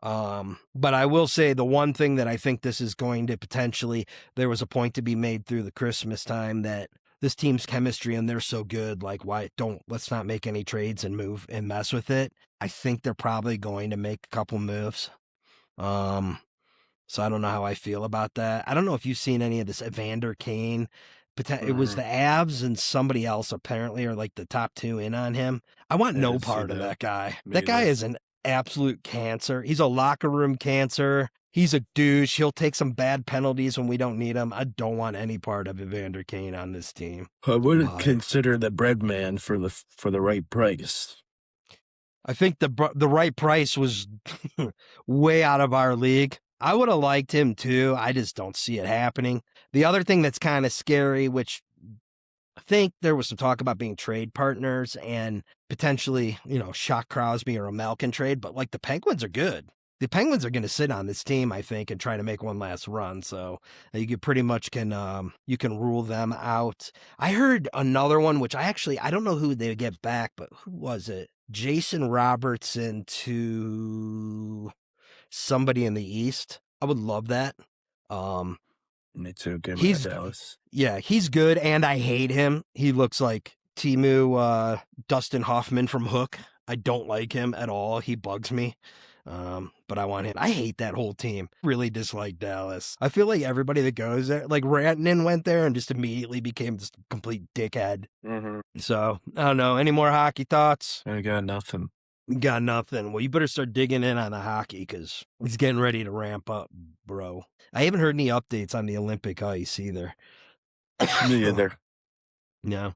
But I will say the one thing that I think this is going to potentially, there was a point to be made through the Christmas time that this team's chemistry and they're so good. Like, let's not make any trades and move and mess with it. I think they're probably going to make a couple moves. So I don't know how I feel about that. I don't know if you've seen any of this Evander Kane. It was the Avs and somebody else apparently are like the top 2 in on him. I want no part of that guy. That guy is an absolute cancer. He's a locker room cancer. He's a douche. He'll take some bad penalties when we don't need him. I don't want any part of Evander Kane on this team. I wouldn't consider the bread man for the right price. I think the right price was way out of our league. I would have liked him too. I just don't see it happening. The other thing that's kind of scary, which I think there was some talk about being trade partners and potentially, Shock Crosby or a Malkin trade, but like the Penguins are good. the Penguins are going to sit on this team, I think, and try to make one last run. So you could pretty much you can rule them out. I heard another one, which I don't know who they get back, but who was it? Jason Robertson to somebody in the East. I would love that. Me too. Give me He's Dallas. Yeah, he's good, and I hate him. He looks like Timu Dustin Hoffman from Hook. I don't like him at all. He bugs me. But I want him. I hate that whole team. Really dislike Dallas. I feel like everybody that goes there, like Rantanen went there and just immediately became this complete dickhead. Mm-hmm. So I don't know. Any more hockey thoughts? I got nothing. Got nothing. Well, you better start digging in on the hockey because he's getting ready to ramp up, bro. I haven't heard any updates on the Olympic ice either. Me either. No.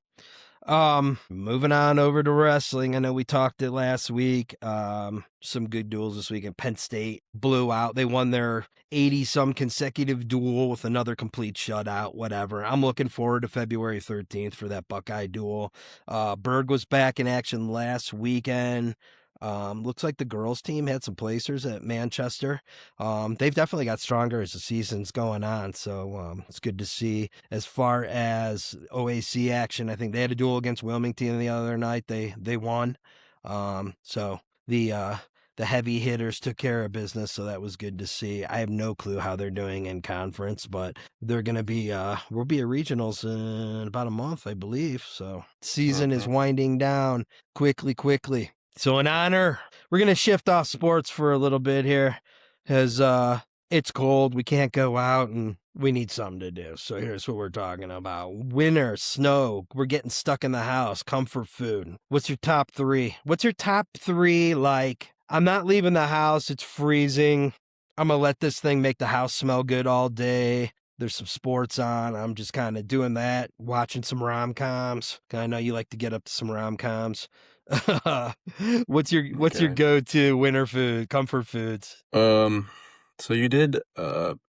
Moving on over to wrestling. I know we talked it last week. Some good duels this weekend. Penn State blew out. They won their 80-some consecutive duel with another complete shutout, whatever. I'm looking forward to February 13th for that Buckeye duel. Berg was back in action last weekend. Looks like the girls team had some placers at Manchester. They've definitely got stronger as the season's going on, so it's good to see. As far as OAC action, I think they had a duel against Wilmington the other night. They won. So the heavy hitters took care of business, so that was good to see. I have no clue how they're doing in conference, but they're going to be we'll be at regionals in about a month, I believe. So season is winding down quickly. So in honor, we're going to shift off sports for a little bit here because it's cold. We can't go out and we need something to do. So here's what we're talking about. Winter, snow, we're getting stuck in the house, comfort food. What's your top three? What's your top three like? I'm not leaving the house. It's freezing. I'm going to let this thing make the house smell good all day. There's some sports on. I'm just kind of doing that, watching some rom-coms. I know you like to get up to some rom-coms. What's your go-to winter food, comfort foods? So you did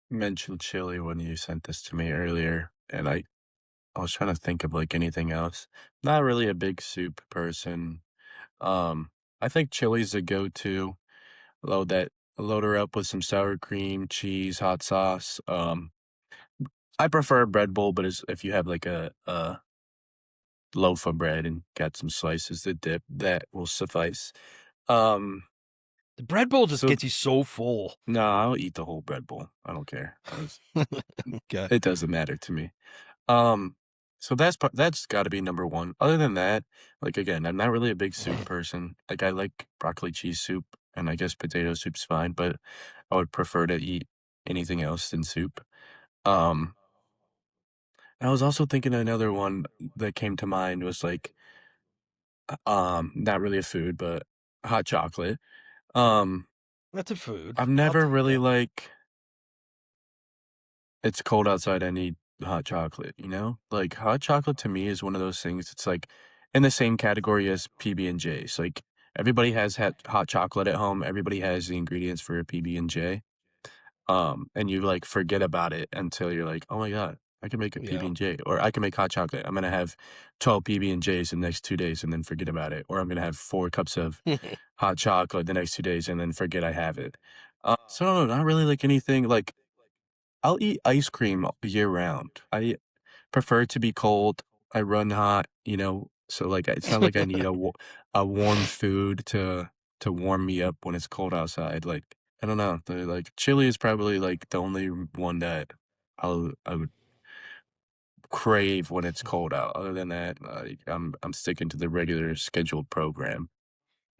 mention chili when you sent this to me earlier, and I was trying to think of like anything else. Not really a big soup person. I think chili's a go-to. Load her up with some sour cream, cheese, hot sauce. I prefer a bread bowl, but if you have like a loaf of bread and got some slices to dip, that will suffice. The bread bowl just gets you so full. No, I'll eat the whole bread bowl. I don't care. Okay. It doesn't matter to me. So that's got to be number one. Other than that, like again, I'm not really a big soup person. Like I like broccoli cheese soup, and I guess potato soup's fine, but I would prefer to eat anything else than soup. I was also thinking another one that came to mind was like, not really a food, but hot chocolate. That's a food. I've never really like, it's cold outside, I need hot chocolate, you know? Like hot chocolate to me is one of those things, it's like in the same category as PB&Js. Like everybody has had hot chocolate at home. Everybody has the ingredients for a PB&J. And you like forget about it until you're like, oh my God, I can make a PB&J, or I can make hot chocolate. I'm going to have 12 PB&Js in the next 2 days and then forget about it. Or I'm going to have 4 cups of hot chocolate the next 2 days and then forget I have it. So not really like anything. Like I'll eat ice cream year round. I prefer it to be cold. I run hot, you know, so like it's not like I need a warm food to warm me up when it's cold outside. Like I don't know. Like chili is probably like the only one that I would crave when it's cold out. Other than that, like I'm sticking to the regular scheduled program.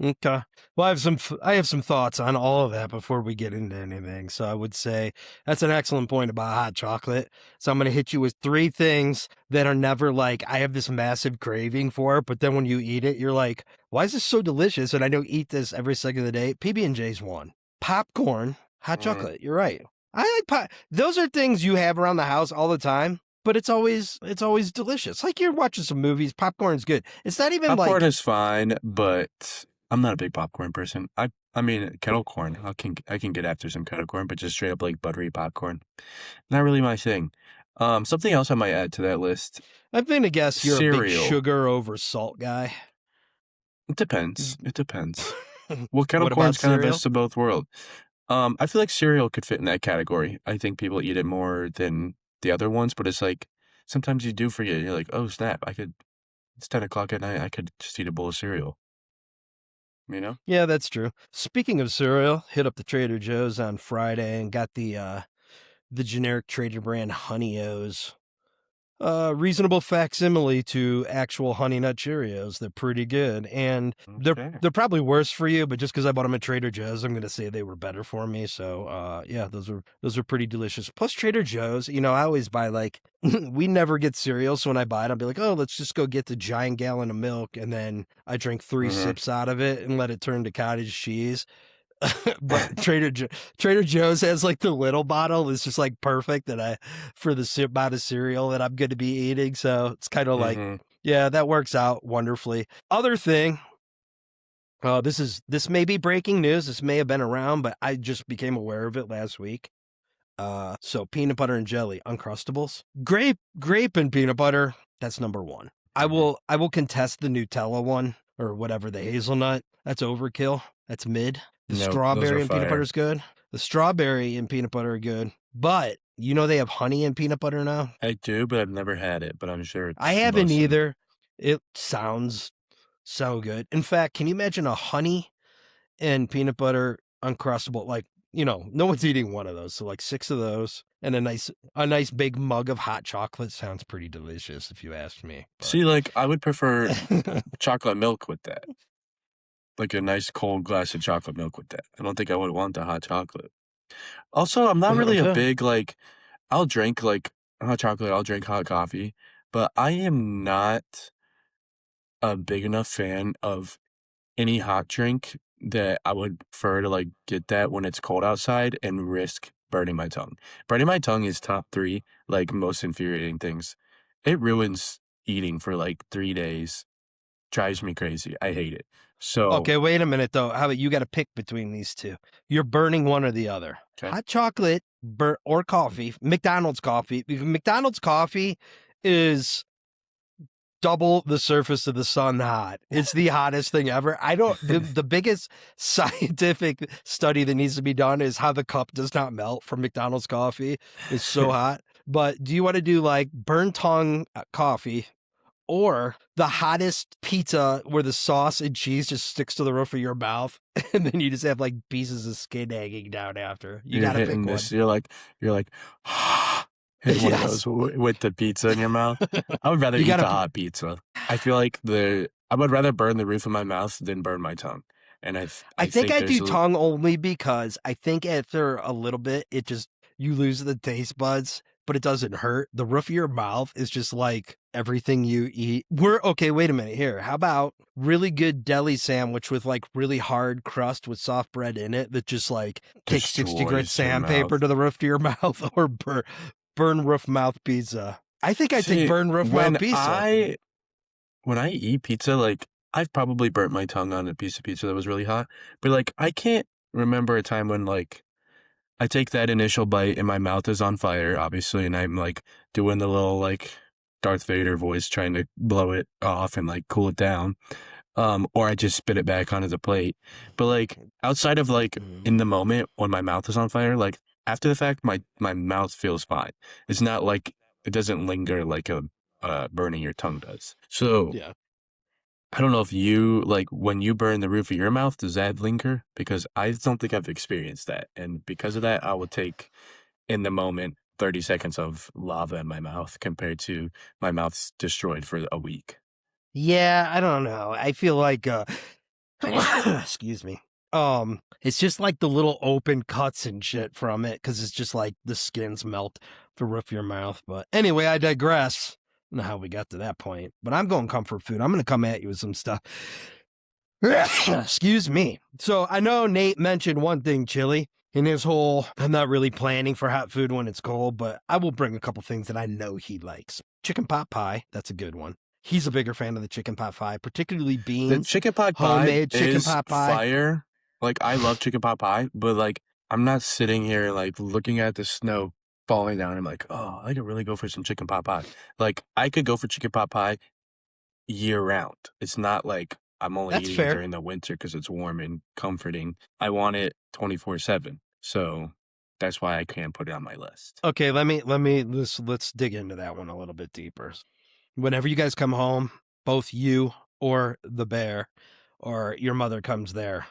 Okay. Well, I have some thoughts on all of that before we get into anything. So I would say that's an excellent point about hot chocolate. So I'm going to hit you with 3 things that are never like I have this massive craving for it, but then when you eat it, you're like, why is this so delicious? And I don't eat this every second of the day. PB&J's one. Popcorn, hot chocolate. You're right. I like those are things you have around the house all the time. But it's always delicious. Like you're watching some movies, popcorn's good. It's not even Popcorn like is fine, but I'm not a big popcorn person. I mean kettle corn. I can get after some kettle corn, but just straight up like buttery popcorn, not really my thing. Something else I might add to that list. I'm going to guess you're a big Cereal. sugar over salt guy. It depends. It depends. Well, kettle What corn's about kind of cereal? best of both worlds. I feel like cereal could fit in that category. I think people eat it more than the other ones, but it's like sometimes you do forget. You're like, oh snap, it's 10 o'clock at night. I could just eat a bowl of cereal. You know? Yeah, that's true. Speaking of cereal, hit up the Trader Joe's on Friday and got the generic Trader brand Honey O's. Reasonable facsimile to actual Honey Nut Cheerios. They're pretty good, and Okay. they're probably worse for you. But just because I bought them at Trader Joe's, I'm going to say they were better for me. So, yeah, those are pretty delicious. Plus, Trader Joe's, you know, I always buy like we never get cereal, so when I buy it, I'll be like, oh, let's just go get the giant gallon of milk, and then I drink 3 Mm-hmm. sips out of it and let it turn to cottage cheese. But Trader Joe's has like the little bottle. It's just like perfect for the amount of cereal that I'm going to be eating. So it's kind of like, Mm-hmm. yeah, that works out wonderfully. Other thing, this may be breaking news. This may have been around, but I just became aware of it last week. So peanut butter and jelly Uncrustables, grape and peanut butter. That's number one. Mm-hmm. I will contest the Nutella one or whatever, the hazelnut. That's overkill. That's mid. The No, those are strawberry and peanut butter fire. is good. The strawberry and peanut butter are good. But you know they have honey and peanut butter now? I do, but I've never had it. But I'm sure I it's haven't bussin'. either. It sounds so good. In fact, can you imagine a honey and peanut butter Uncrustable? Like, you know, no one's eating one of those. So like 6 of those and a nice big mug of hot chocolate sounds pretty delicious if you ask me. See, like I would prefer chocolate milk with that. Like a nice cold glass of chocolate milk with that. I don't think I would want the hot chocolate. Also, I'm not really a Okay. big like I'll drink like hot chocolate, I'll drink hot coffee, but I am not a big enough fan of any hot drink that I would prefer to like get that when it's cold outside and risk burning my tongue. Burning my tongue is top 3 like most infuriating things. It ruins eating for like 3 days. Drives me crazy. I hate it. So, Okay, wait a minute though. How about you got to pick between these two? You're burning one or the other. okay. Hot chocolate or coffee. McDonald's coffee. Because McDonald's coffee is double the surface of the sun hot. It's the hottest thing ever. The biggest scientific study that needs to be done is how the cup does not melt from McDonald's coffee. It's so hot. But do you want to do like burn tongue coffee or the hottest pizza where the sauce and cheese just sticks to the roof of your mouth and then you just have like pieces of skin hanging down after? You You're got to pick hitting one. this. You're like hitting one of those with the pizza in your mouth. I would rather You eat gotta the hot pizza. I feel like I would rather burn the roof of my mouth than burn my tongue. And I think I do there's tongue only because I think after a little bit, it just, you lose the taste buds, but it doesn't hurt. The roof of your mouth is just like everything you eat. Okay, wait a minute here. How about really good deli sandwich with like really hard crust with soft bread in it that just like takes 60 grit destroys your sandpaper mouth. to the roof of your mouth, or burn roof mouth pizza? I think I take See, burn roof mouth pizza. when I eat pizza, like I've probably burnt my tongue on a piece of pizza that was really hot, but like I can't remember a time when like I take that initial bite and my mouth is on fire, obviously, and I'm like doing the little like Darth Vader voice trying to blow it off and like cool it down. Or I just spit it back onto the plate. But like outside of like in the moment when my mouth is on fire, like after the fact, my mouth feels fine. It's not like it doesn't linger like a burning your tongue does. So Yeah. I don't know if you like when you burn the roof of your mouth, does that linger? Because I don't think I've experienced that. And because of that, I will take in the moment 30 seconds of lava in my mouth compared to my mouth's destroyed for a week. Yeah, I don't know. I feel like excuse me. It's just like the little open cuts and shit from it because it's just like the skins melt the roof of your mouth. But anyway, I digress. I don't know how we got to that point, but I'm going comfort food. I'm going to come at you with some stuff. Excuse me. So I know Nate mentioned one thing, chili, in his whole, I'm not really planning for hot food when it's cold, but I will bring a couple things that I know he likes. Chicken pot pie. That's a good one. He's a bigger fan of the chicken pot pie, particularly The beans. chicken pot pie Homemade chicken is pot pie. fire. Like I love chicken pot pie, but like I'm not sitting here like looking at the snow falling down. I'm like, oh, I could really go for some chicken pot pie. Like I could go for chicken pot pie year round. It's not like I'm only That's eating it fair. during the winter because it's warm and comforting. I want it 24/7. So that's why I can't put it on my list. Okay, let's dig into that one a little bit deeper. Whenever you guys come home, both you or the bear or your mother comes there,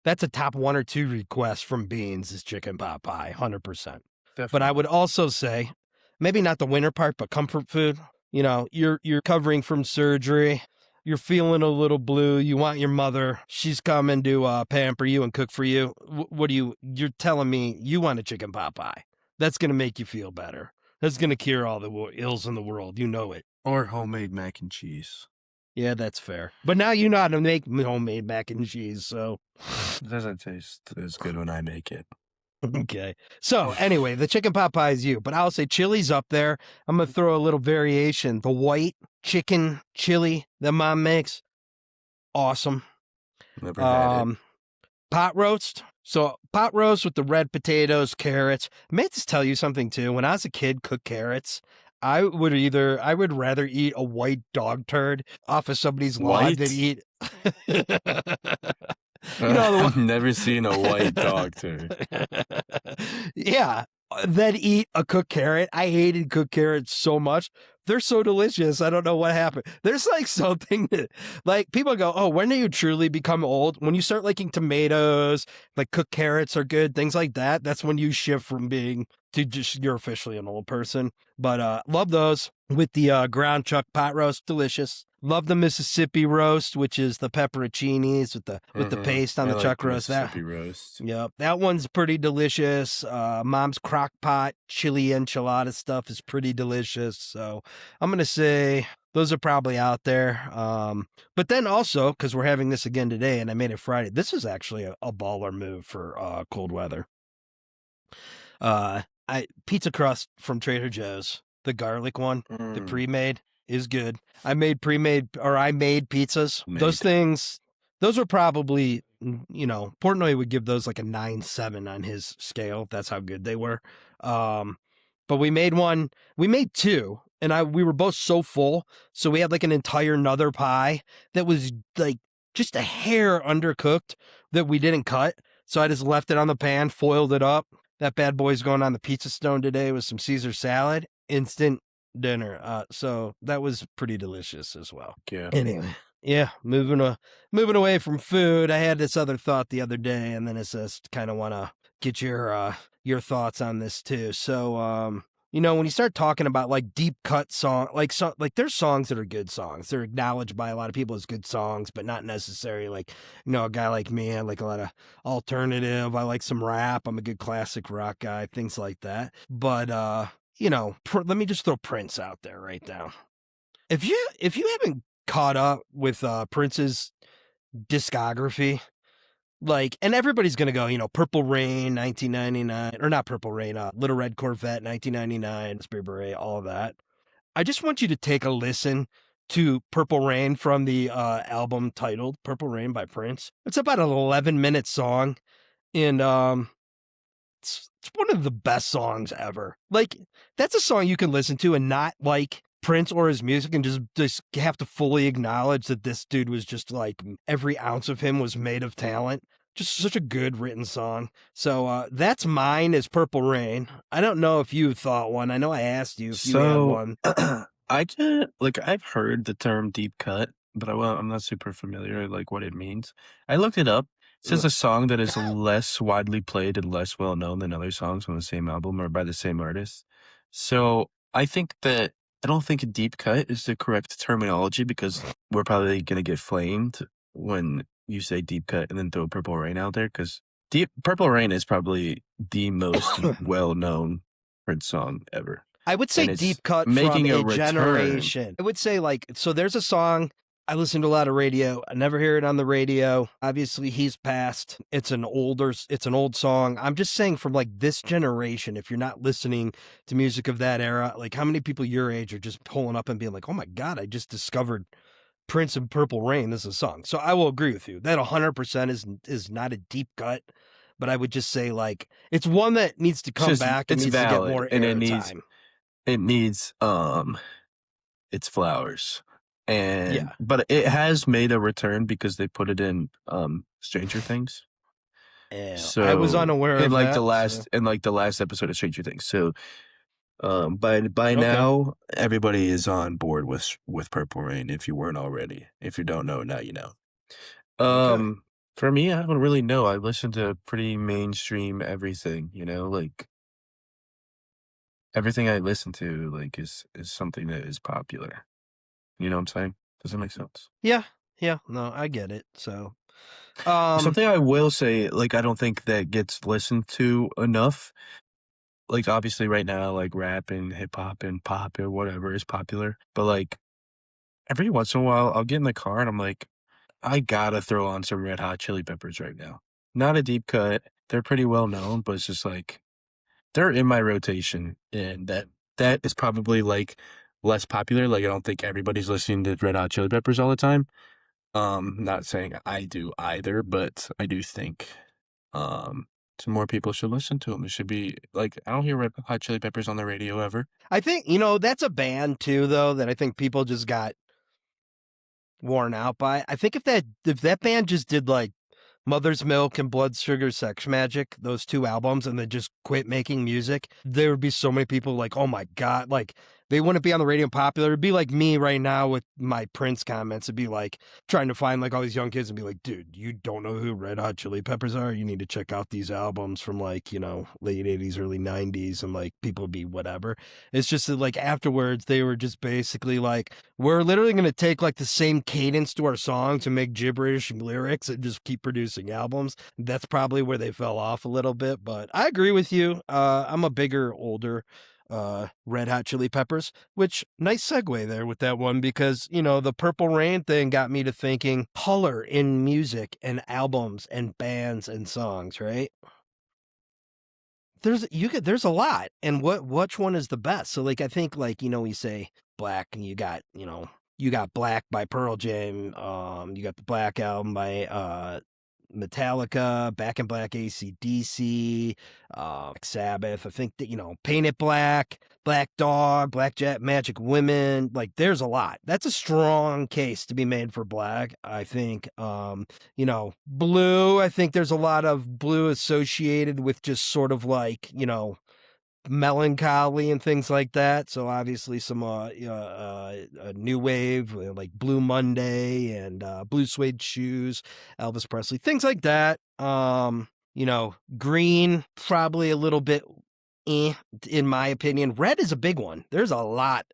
that's a top 1 or 2 request from Beans is chicken pot pie, 100%. But I would Definitely. also say, maybe not the winter part, but comfort food. You know, you're covering from surgery. You're feeling a little blue. You want your mother. She's coming to pamper you and cook for you. You're telling me you want a chicken pot pie. That's going to make you feel better. That's going to cure all the ills in the world. You know it. Or homemade mac and cheese. Yeah, that's fair. But now you know how to make homemade mac and cheese, so. It doesn't taste as good when I make it. Okay. So anyway, the chicken pot pie is you, but I'll say chili's up there. I'm going to throw a little variation. The white chicken chili that mom makes, awesome. Never had it. Pot roast. So pot roast with the red potatoes, carrots. I may just tell you something too. When I was a kid, cook carrots. I would rather eat a white dog turd off of somebody's lawn than eat. I've never seen a white dog turd. Yeah, then eat a cooked carrot. I hated cooked carrots so much. They're so delicious. I don't know what happened. There's like something that, like, people go, oh, when do you truly become old? When you start liking tomatoes, like cooked carrots are good, things like that. That's when you shift from being to just, you're officially an old person. But love those with the ground chuck pot roast. Delicious. Love the Mississippi roast, which is the pepperoncinis with the paste on the chuck roast. Mississippi roast. Yep, that one's pretty delicious. Mom's crock pot chili enchilada stuff is pretty delicious. So I'm gonna say those are probably out there. But then also, because we're having this again today, and I made it Friday. This is actually a baller move for cold weather. Pizza crust from Trader Joe's, the garlic one, the pre-made is good. I made pizzas. Those things, those were probably, Portnoy would give those like a 9.7 on his scale. That's how good they were. But we made two, and we were both so full. So we had like an entire another pie that was like just a hair undercooked that we didn't cut. So I just left it on the pan, foiled it up. That bad boy's going on the pizza stone today with some Caesar salad. Instant dinner. So that was pretty delicious as well. Yeah. Anyway, yeah, moving away from food. I had this other thought the other day, and then it's just kind of want to get your thoughts on this too. So, when you start talking about like deep cut like there's songs that are good songs. They're acknowledged by a lot of people as good songs, but not necessarily like, a guy like me. I like a lot of alternative. I like some rap. I'm a good classic rock guy, things like that. But, let me just throw Prince out there right now. If you haven't caught up with Prince's discography, like, and everybody's going to go, Purple Rain, 1999, or not Purple Rain, Little Red Corvette, 1999, Raspberry Beret, all of that. I just want you to take a listen to Purple Rain from the album titled Purple Rain by Prince. It's about an 11-minute song, and it's one of the best songs ever. Like, that's a song you can listen to and not like Prince or his music and just have to fully acknowledge that this dude was just like, every ounce of him was made of talent. Just such a good written song. So that's mine, is Purple Rain. I don't know if you thought one. I know I asked you if you had one. I've heard the term deep cut, but I'm not super familiar like what it means. I looked it up. It says a song that is less widely played and less well known than other songs on the same album or by the same artist. So I don't think a deep cut is the correct terminology, because we're probably going to get flamed when you say deep cut and then throw Purple Rain out there, because Purple Rain is probably the most well-known Prince song ever. I would say deep cut making from a generation. I would say so there's a song, I listen to a lot of radio. I never hear it on the radio. Obviously, he's passed. It's an old song. I'm just saying, from like this generation, if you're not listening to music of that era, like how many people your age are just pulling up and being like, oh my God, I just discovered Prince and Purple Rain. This is a song. So I will agree with you. That 100% is not a deep cut, but I would just say like it's one that needs to come back and needs to get more airtime. It needs its flowers. But it has made a return because they put it in Stranger Things. Yeah, I was So unaware of that. So in like the last episode of Stranger Things. So by okay, now everybody is on board with Purple Rain if you weren't already. If you don't know, now you know. okay. For me, I don't really know. I listen to pretty mainstream everything, you know, like everything I listen to like is something that is popular. You know what I'm saying? Does that make sense? Yeah, yeah. No, I get it. So, um, Something I will say, like I don't think that gets listened to enough. Like obviously right now, like rap and hip hop and pop or whatever is popular. But like every once in a while I'll get in the car and I'm like, I gotta throw on some Red Hot Chili Peppers right now. Not a deep cut. They're pretty well known, but it's just like they're in my rotation, and that is probably like less popular. Like I don't think everybody's listening to Red Hot Chili Peppers all the time. Not saying I do either, but I do think um some more people should listen to them. It should be like I don't hear Red Hot Chili Peppers on the radio ever. I think that's a band too, though, that I think people just got worn out by. I think if that band just did like Mother's Milk and Blood Sugar Sex Magic, those two albums, and then just quit making music, there would be so many people like, oh my God, like they wouldn't be on the radio popular. It'd be like me right now with my Prince comments. It'd be like trying to find like all these young kids and be like, dude, you don't know who Red Hot Chili Peppers are? You need to check out these albums from like, late 80s, early 90s. And like people would be whatever. It's just that like afterwards, they were just basically like, we're literally going to take like the same cadence to our songs and make gibberish lyrics and just keep producing albums. That's probably where they fell off a little bit, but I agree with you. I'm a bigger, older Red Hot Chili Peppers, which nice segue there with that one because, the Purple Rain thing got me to thinking color in music and albums and bands and songs, right? There's a lot, and which one is the best? So like I think like we say Black, and you got Black by Pearl Jam, you got the Black album by Metallica, Back in Black AC/DC, Sabbath. I think that Paint It Black, Black Dog, Black Jet Magic Women. Like there's a lot. That's a strong case to be made for Black. I think Blue. I think there's a lot of Blue associated with just sort of like melancholy and things like that. So obviously some new wave like Blue Monday and Blue Suede Shoes, Elvis Presley, things like that. Green probably a little bit in my opinion. Red is a big one. There's a lot.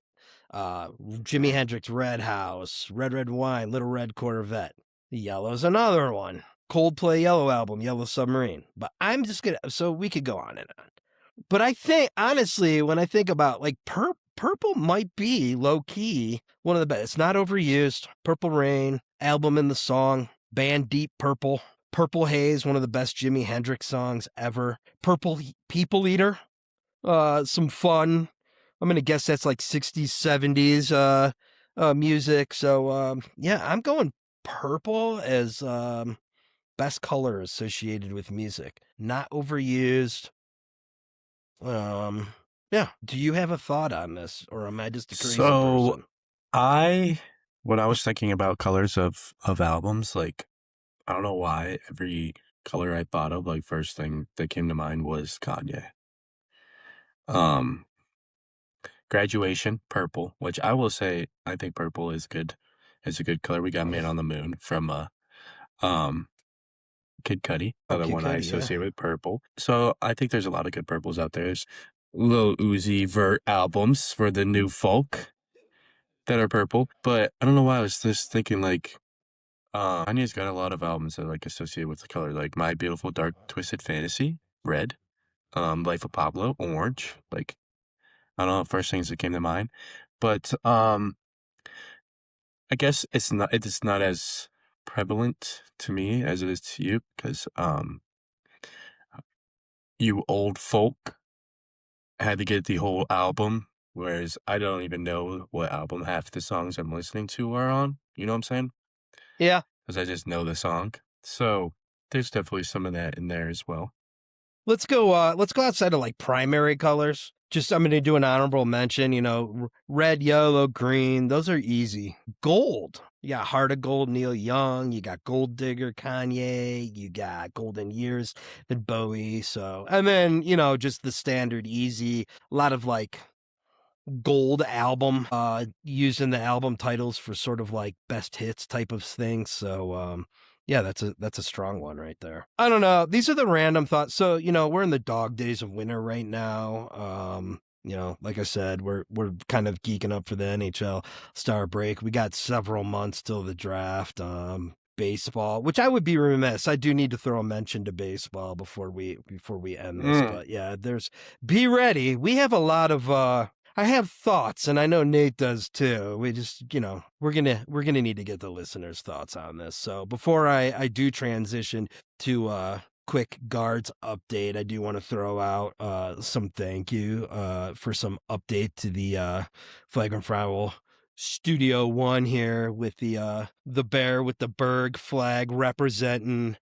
Jimi Hendrix, Red House, Red Red Wine, Little Red Corvette. Yellow's another one. Coldplay Yellow album, Yellow Submarine. But I'm just gonna so we could go on and on. But I think, honestly, when I think about like Purple might be low key one of the best. It's not overused. Purple Rain, album in the song, band Deep Purple, Purple Haze, one of the best Jimi Hendrix songs ever. Purple People Eater, some fun. I'm gonna guess that's like 60s, 70s music. So yeah, I'm going purple as best color associated with music. Not overused. Yeah. Do you have a thought on this, or am I just a crazy So person? I when I was thinking about colors of albums, like I don't know why every color I thought of, like first thing that came to mind was Kanye. Um Graduation, purple, which I will say I think purple is good. It's a good color. We got Man on the Moon from um Kid Cudi, Oh, another Kid one I Cudi, yeah. associate with purple. So I think there's a lot of good purples out there. There's Lil Uzi Vert albums for the new folk that are purple. But I don't know why I was just thinking like Kanye's got a lot of albums that like associated with the color, like My Beautiful Dark Twisted Fantasy, red, Life of Pablo, orange. Like I don't know, first things that came to mind. But I guess it's not as prevalent to me as it is to you because you old folk had to get the whole album, whereas I don't even know what album half the songs I'm listening to are on. You know what I'm saying? Yeah. Because I just know the song. So there's definitely some of that in there as well. Let's go outside of like primary colors. Just I'm going to do an honorable mention, red, yellow, green, those are easy. Gold. You got Heart of Gold, Neil Young, you got Gold Digger, Kanye, you got Golden Years, and Bowie. So, and then, just the standard easy, a lot of like gold album, using the album titles for sort of like best hits type of thing. So, yeah, that's a strong one right there. I don't know. These are the random thoughts. So, we're in the dog days of winter right now. Like I said, we're kind of geeking up for the NHL star break. We got several months till the draft. Baseball, which I would be remiss. I do need to throw a mention to baseball before we end this. But yeah, be ready. We have a lot of I have thoughts, and I know Nate does too. We just, we're gonna need to get the listeners' thoughts on this. So before I do transition to quick guards update, I do want to throw out some thank you for some update to the Flagrant Foul Studio One here with the bear with the Berg flag representing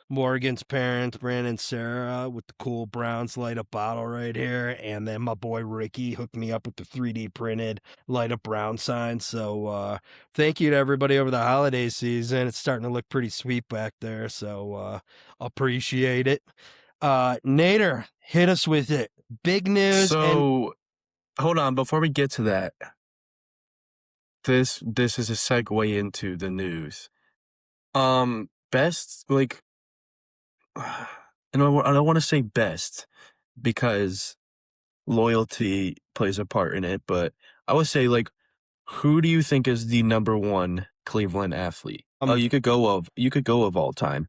Morgan's parents, Brandon and Sarah, with the cool Browns light up bottle right here. And then my boy Ricky hooked me up with the 3D printed light up Brown sign. So thank you to everybody over the holiday season. It's starting to look pretty sweet back there. So appreciate it. Nader, hit us with it. Big news. So hold on, before we get to that, this is a segue into the news. Best, like, and I don't want to say best because loyalty plays a part in it, but I would say, like, who do you think is the number one Cleveland athlete? You could go of all time,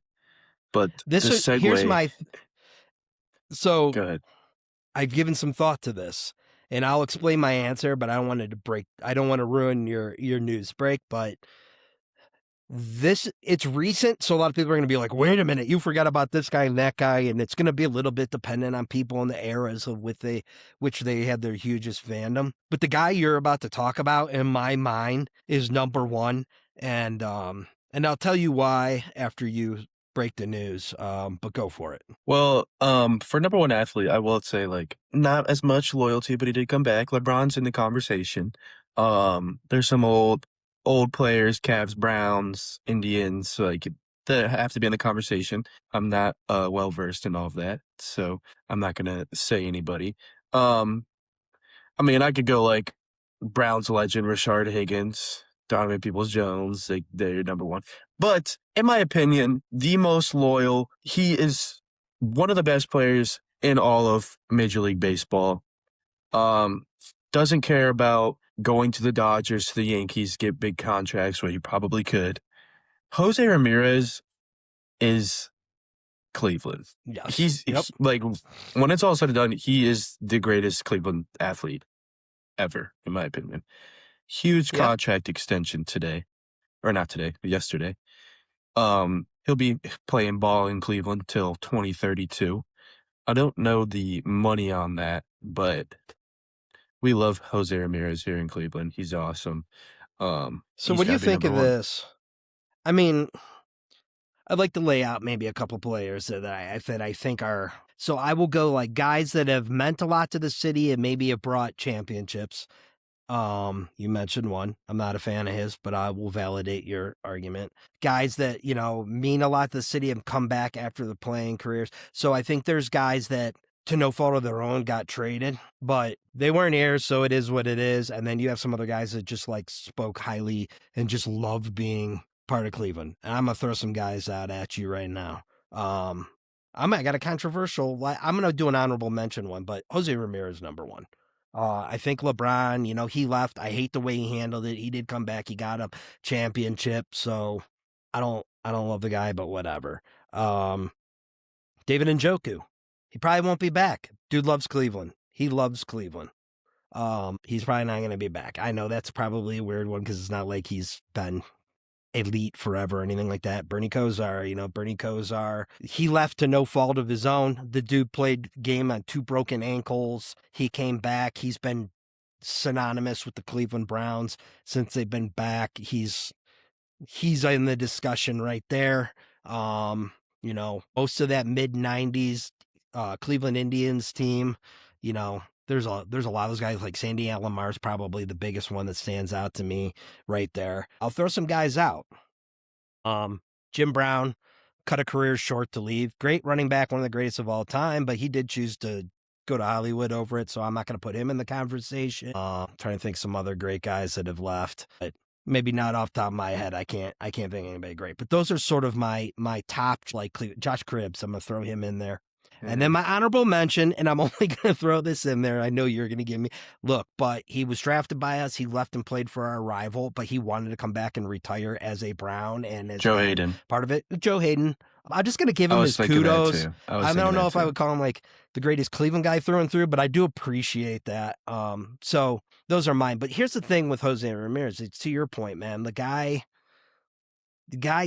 but this the is segue. here's my. So go ahead. I've given some thought to this, and I'll explain my answer, but I don't want to ruin your news break, but it's recent, so a lot of people are going to be like, wait a minute, you forgot about this guy and that guy, and it's going to be a little bit dependent on people in the eras of which they had their hugest fandom. But the guy you're about to talk about, in my mind, is number one, and I'll tell you why after you break the news, but go for it. Well, for number one athlete, I will say, like, not as much loyalty, but he did come back. LeBron's in the conversation. There's some old players, Cavs, Browns, Indians, like, that have to be in the conversation. I'm not well versed in all of that, so I'm not gonna say anybody. I mean, I could go like Browns legend Rashard Higgins, Donovan Peoples-Jones, like, they're number one. But in my opinion, the most loyal, he is one of the best players in all of Major League Baseball. Doesn't care about going to the Dodgers, to the Yankees, get big contracts, where he probably could. Jose Ramirez is Cleveland. Yes. He's like, when it's all said and done, he is the greatest Cleveland athlete ever, in my opinion. Huge contract extension today, or not today, but yesterday. He'll be playing ball in Cleveland till 2032. I don't know the money on that, but we love Jose Ramirez here in Cleveland. He's awesome. So what do you think of this? I mean, I'd like to lay out maybe a couple players that I think are. So I will go like guys that have meant a lot to the city and maybe have brought championships. You mentioned one. I'm not a fan of his, but I will validate your argument. Guys that, mean a lot to the city and come back after the playing careers. So I think there's guys that, to no fault of their own, got traded, but they weren't heirs, so it is what it is. And then you have some other guys that just like spoke highly and just loved being part of Cleveland. And I'm gonna throw some guys out at you right now. I got a controversial. I'm gonna do an honorable mention one, but Jose Ramirez number one. I think LeBron, he left. I hate the way he handled it. He did come back. He got a championship. So I don't love the guy, but whatever. David Njoku. He probably won't be back. Dude loves Cleveland. He loves Cleveland. He's probably not going to be back. I know that's probably a weird one because it's not like he's been elite forever or anything like that. Bernie Kosar, he left to no fault of his own. The dude played game on 2 broken ankles. He came back. He's been synonymous with the Cleveland Browns since they've been back. He's in the discussion right there. Most of that mid 90s Cleveland Indians team, you know, there's a lot of those guys like Sandy Alamar's probably the biggest one that stands out to me right there. I'll throw some guys out. Jim Brown cut a career short to leave. Great running back, one of the greatest of all time, but he did choose to go to Hollywood over it, so I'm not going to put him in the conversation. Trying to think some other great guys that have left, but maybe not off the top of my head. I can't think of anybody great. But those are sort of my top, like Josh Cribbs. I'm going to throw him in there. And then my honorable mention, and I'm only going to throw this in there. I know you're going to give me, look, but he was drafted by us. He left and played for our rival, but he wanted to come back and retire as a Brown and as Joe Hayden. Part of it. Joe Hayden. I'm just going to give him his kudos. I don't know if I would call him like the greatest Cleveland guy through and through, but I do appreciate that. So those are mine. But here's the thing with Jose Ramirez. It's to your point, man. The guy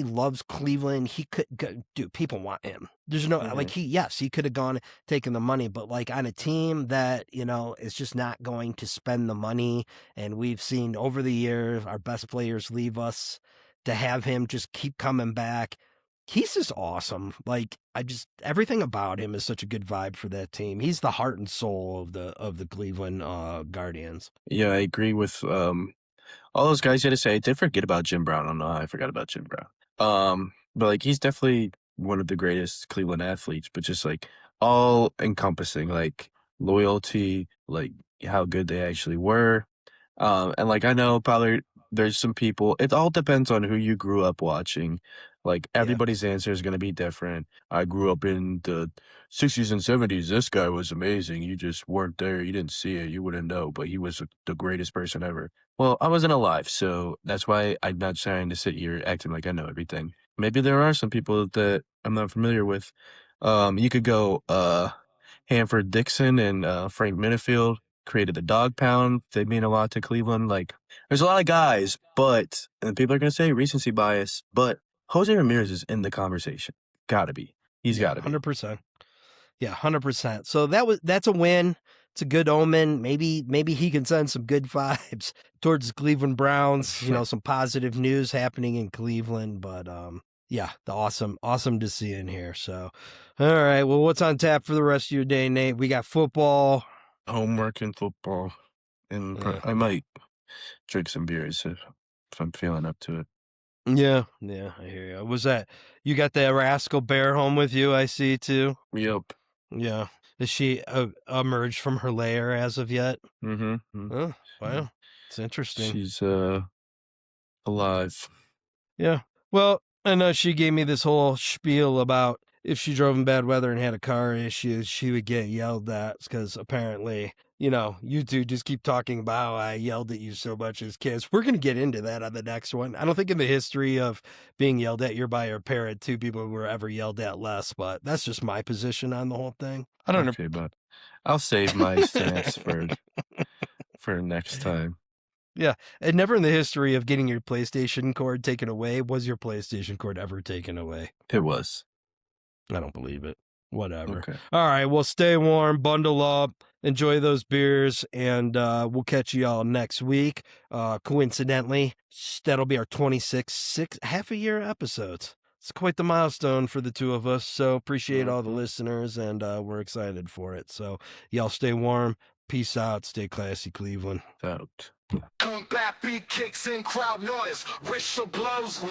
loves Cleveland. He could go, dude, people want him. There's no, like he could have gone taken the money, but like on a team that, you know, is just not going to spend the money. And we've seen over the years, our best players leave us, to have him just keep coming back. He's just awesome. Like everything about him is such a good vibe for that team. He's the heart and soul of the Cleveland Guardians. Yeah, I agree with all those guys you had to say. I did forget about Jim Brown. I don't know how I forgot about Jim Brown. But like he's definitely one of the greatest Cleveland athletes, but just like all encompassing, like loyalty, like how good they actually were. And like I know probably there's some people, it all depends on who you grew up watching. Like everybody's answer is going to be different. I grew up in the 60s and 70s. This guy was amazing. You just weren't there. You didn't see it. You wouldn't know, but he was the greatest person ever. Well, I wasn't alive, so that's why I'm not trying to sit here acting like I know everything. Maybe there are some people that I'm not familiar with. You could go Hanford Dixon and Frank Minifield created the Dog Pound. They mean a lot to Cleveland. Like, there's a lot of guys, but, and people are going to say recency bias, but Jose Ramirez is in the conversation. Gotta be. He's gotta be. 100%. Yeah, 100%. So that's a win. It's a good omen. Maybe he can send some good vibes towards the Cleveland Browns, you know, some positive news happening in Cleveland, but yeah, the awesome to see in here. So, all right, well, what's on tap for the rest of your day, Nate? We got football. Homework and football. And I might drink some beers if I'm feeling up to it. Yeah, I hear you. Was that, you got the rascal bear home with you, I see, too? Yep. Yeah. Is she emerged from her lair as of yet? Mm-hmm. Oh, wow. It's interesting. She's alive. Yeah. Well, I know she gave me this whole spiel about if she drove in bad weather and had a car issue, she would get yelled at because apparently, you know, you two just keep talking about how I yelled at you so much as kids. We're going to get into that on the next one. I don't think in the history of being yelled at by your parent, two people were ever yelled at less, but that's just my position on the whole thing. I don't know. Okay, but I'll save my stance for next time. Yeah, and never in the history of getting your PlayStation cord taken away was your PlayStation cord ever taken away. It was. I don't believe it. Whatever. Okay. All right, well, stay warm, bundle up, enjoy those beers, and we'll catch you all next week. Coincidentally, that'll be our 26th half-a-year episodes. It's quite the milestone for the two of us, so appreciate all the listeners, and we're excited for it. So y'all stay warm. Peace out. Stay classy, Cleveland. Out. Come back, beat kicks and crowd noise, whistle blows.